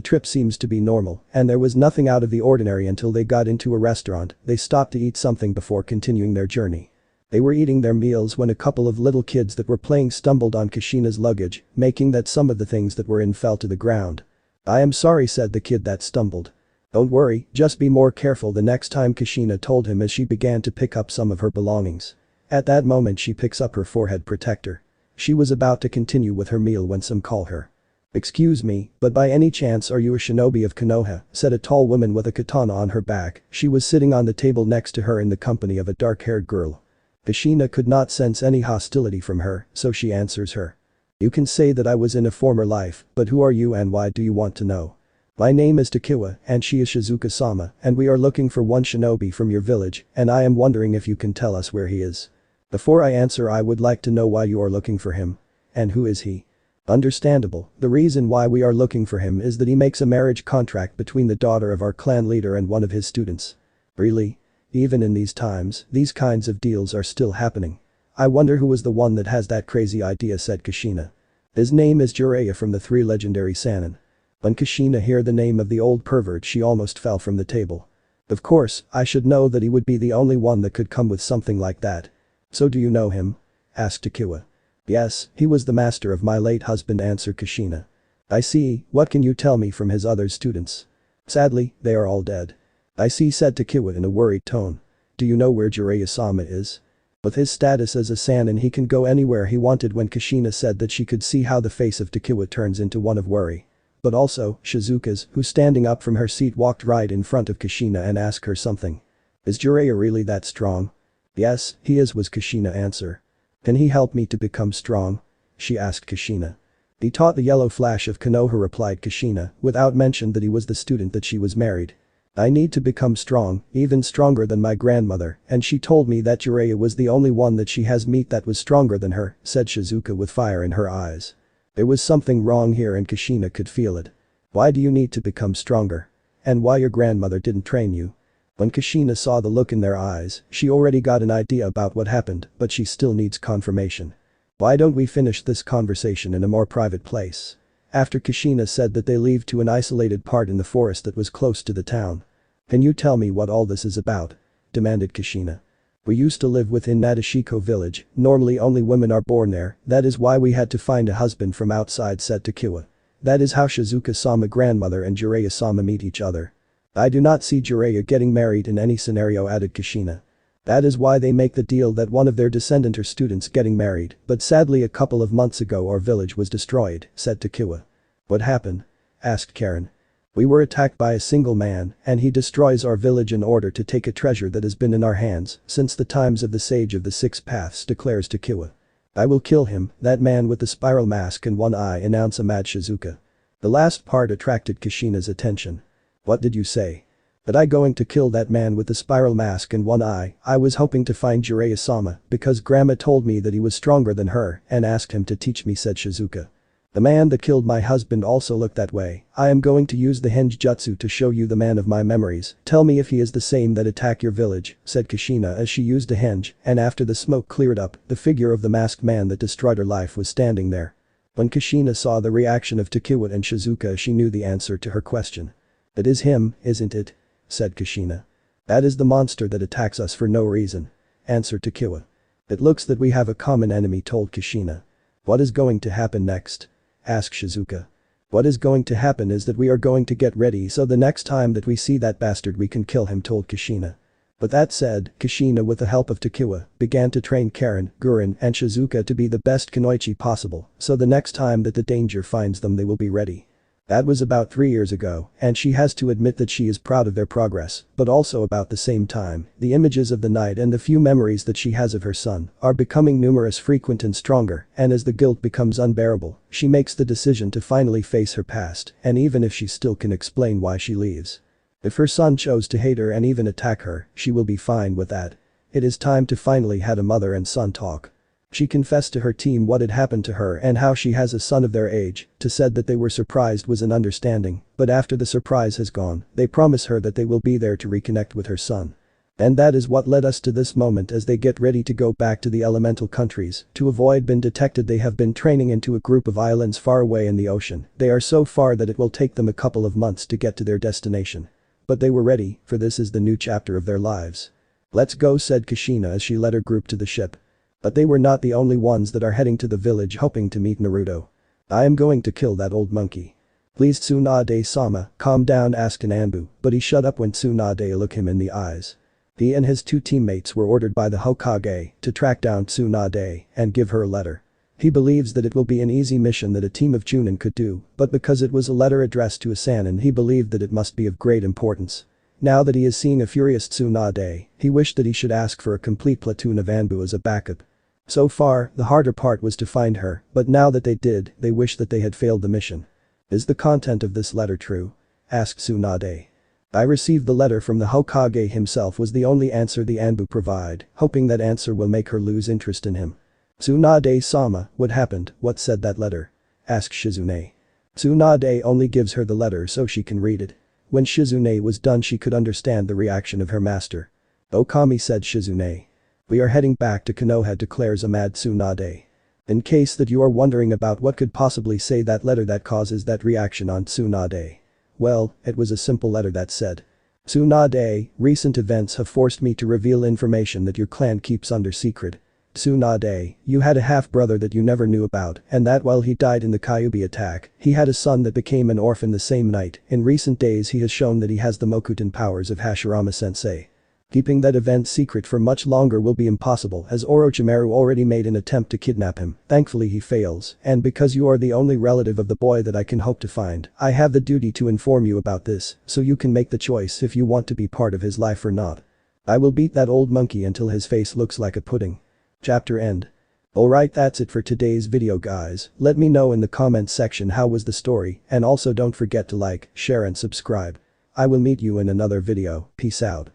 trip seems to be normal, and there was nothing out of the ordinary until they got into a restaurant. They stopped to eat something before continuing their journey. They were eating their meals when a couple of little kids that were playing stumbled on Kushina's luggage, making that some of the things that were in fell to the ground. "I am sorry," said the kid that stumbled. "Don't worry, just be more careful the next time," Kushina told him as she began to pick up some of her belongings. At that moment she picks up her forehead protector. She was about to continue with her meal when some call her. "Excuse me, but by any chance are you a shinobi of Konoha?" said a tall woman with a katana on her back. She was sitting on the table next to her in the company of a dark-haired girl. Kushina could not sense any hostility from her, so she answers her. "You can say that I was in a former life, but who are you and why do you want to know?" "My name is Takiwa and she is Shizuka-sama and we are looking for one shinobi from your village and I am wondering if you can tell us where he is." "Before I answer I would like to know why you are looking for him. And who is he?" "Understandable, the reason why we are looking for him is that he makes a marriage contract between the daughter of our clan leader and one of his students." "Really? Even in these times, these kinds of deals are still happening. I wonder who was the one that has that crazy idea," said Kushina. "His name is Jiraiya from the three legendary Sannin." When Kushina heard the name of the old pervert she almost fell from the table. "Of course, I should know that he would be the only one that could come with something like that." "So do you know him?" asked Takiwa. "Yes, he was the master of my late husband," answered Kushina. "I see, what can you tell me from his other students?" "Sadly, they are all dead." "I see," said Takiwa in a worried tone. "Do you know where Jiraiya-sama is?" "With his status as a Sannin he can go anywhere he wanted." When Kushina said that she could see how the face of Takiwa turns into one of worry. But also, Shizuka's, who standing up from her seat walked right in front of Kushina and asked her something. "Is Jiraiya really that strong?" "Yes, he is," was Kushina's answer. "Can he help me to become strong?" she asked Kushina. "He taught the yellow flash of Konoha," replied Kushina, without mention that he was the student that she was married. "I need to become strong, even stronger than my grandmother, and she told me that Jiraiya was the only one that she has met that was stronger than her," said Shizuka with fire in her eyes. There was something wrong here and Kushina could feel it. "Why do you need to become stronger? And why your grandmother didn't train you?" When Kushina saw the look in their eyes, she already got an idea about what happened, but she still needs confirmation. "Why don't we finish this conversation in a more private place?" After Kushina said that they leave to an isolated part in the forest that was close to the town. "Can you tell me what all this is about?" demanded Kushina. "We used to live within Nadeshiko village, normally only women are born there, that is why we had to find a husband from outside," said Takiwa. "That is how Shizuka-sama grandmother and Jiraiya-sama meet each other." "I do not see Jiraiya getting married in any scenario," added Kushina. "That is why they make the deal that one of their descendant or students getting married, but sadly a couple of months ago our village was destroyed," said Takiwa. "What happened?" asked Karen. "We were attacked by a single man and he destroys our village in order to take a treasure that has been in our hands since the times of the Sage of the Six Paths," declares Takiwa. "I will kill him, that man with the spiral mask and one eye," announced a mad Shizuka. The last part attracted Kushina's attention. "What did you say?" "That I going to kill that man with the spiral mask and one eye. I was hoping to find Jiraiya-sama because grandma told me that he was stronger than her and asked him to teach me," said Shizuka. "The man that killed my husband also looked that way. I am going to use the henge jutsu to show you the man of my memories. Tell me if he is the same that attacked your village," said Kushina as she used a henge, and after the smoke cleared up, the figure of the masked man that destroyed her life was standing there. When Kushina saw the reaction of Takiwa and Shizuka she knew the answer to her question. "It is him, isn't it?" said Kushina. "That is the monster that attacks us for no reason," answered Takiwa. "It looks that we have a common enemy," told Kushina. "What is going to happen next?" asked Shizuka. "What is going to happen is that we are going to get ready so the next time that we see that bastard we can kill him," told Kushina. But that said, Kushina with the help of Takiwa began to train Karen, Guren and Shizuka to be the best kunoichi possible so the next time that the danger finds them they will be ready. That was about 3 years ago, and she has to admit that she is proud of their progress, but also about the same time, the images of the night and the few memories that she has of her son are becoming numerous, frequent and stronger, and as the guilt becomes unbearable, she makes the decision to finally face her past, and even if she still can explain why she leaves. If her son chose to hate her and even attack her, she will be fine with that. It is time to finally had a mother and son talk. She confessed to her team what had happened to her and how she has a son of their age. To said that they were surprised was an understanding, but after the surprise has gone, they promise her that they will be there to reconnect with her son. And that is what led us to this moment as they get ready to go back to the elemental countries. To avoid being detected, they have been training into a group of islands far away in the ocean. They are so far that it will take them a couple of months to get to their destination. But they were ready, for this is the new chapter of their lives. "Let's go," said Kushina as she led her group to the ship. But they were not the only ones that are heading to the village hoping to meet Naruto. "I am going to kill that old monkey." "Please Tsunade-sama, calm down," asked Anbu, but he shut up when Tsunade looked him in the eyes. He and his two teammates were ordered by the Hokage to track down Tsunade and give her a letter. He believes that it will be an easy mission that a team of Chunin could do, but because it was a letter addressed to a Sannin, he believed that it must be of great importance. Now that he is seeing a furious Tsunade, he wished that he should ask for a complete platoon of Anbu as a backup. So far, the harder part was to find her, but now that they did, they wish that they had failed the mission. "Is the content of this letter true?" asked Tsunade. "I received the letter from the Hokage himself," was the only answer the Anbu provide, hoping that answer will make her lose interest in him. "Tsunade-sama, what happened, what said that letter?" asked Shizune. Tsunade only gives her the letter so she can read it. When Shizune was done, she could understand the reaction of her master. "Okami," said Shizune. "We are heading back to Konoha," declares a mad Tsunade. In case that you are wondering about what could possibly say that letter that causes that reaction on Tsunade. Well, it was a simple letter that said, "Tsunade, recent events have forced me to reveal information that your clan keeps under secret. Tsunade, you had a half-brother that you never knew about, and that while he died in the Kyuubi attack, he had a son that became an orphan the same night. In recent days he has shown that he has the Mokuton powers of Hashirama Sensei. Keeping that event secret for much longer will be impossible as Orochimaru already made an attempt to kidnap him. Thankfully he fails, and because you are the only relative of the boy that I can hope to find, I have the duty to inform you about this, so you can make the choice if you want to be part of his life or not. I will beat that old monkey until his face looks like a pudding." Chapter end. Alright, that's it for today's video guys. Let me know in the comments section how was the story, and also don't forget to like, share and subscribe. I will meet you in another video. Peace out.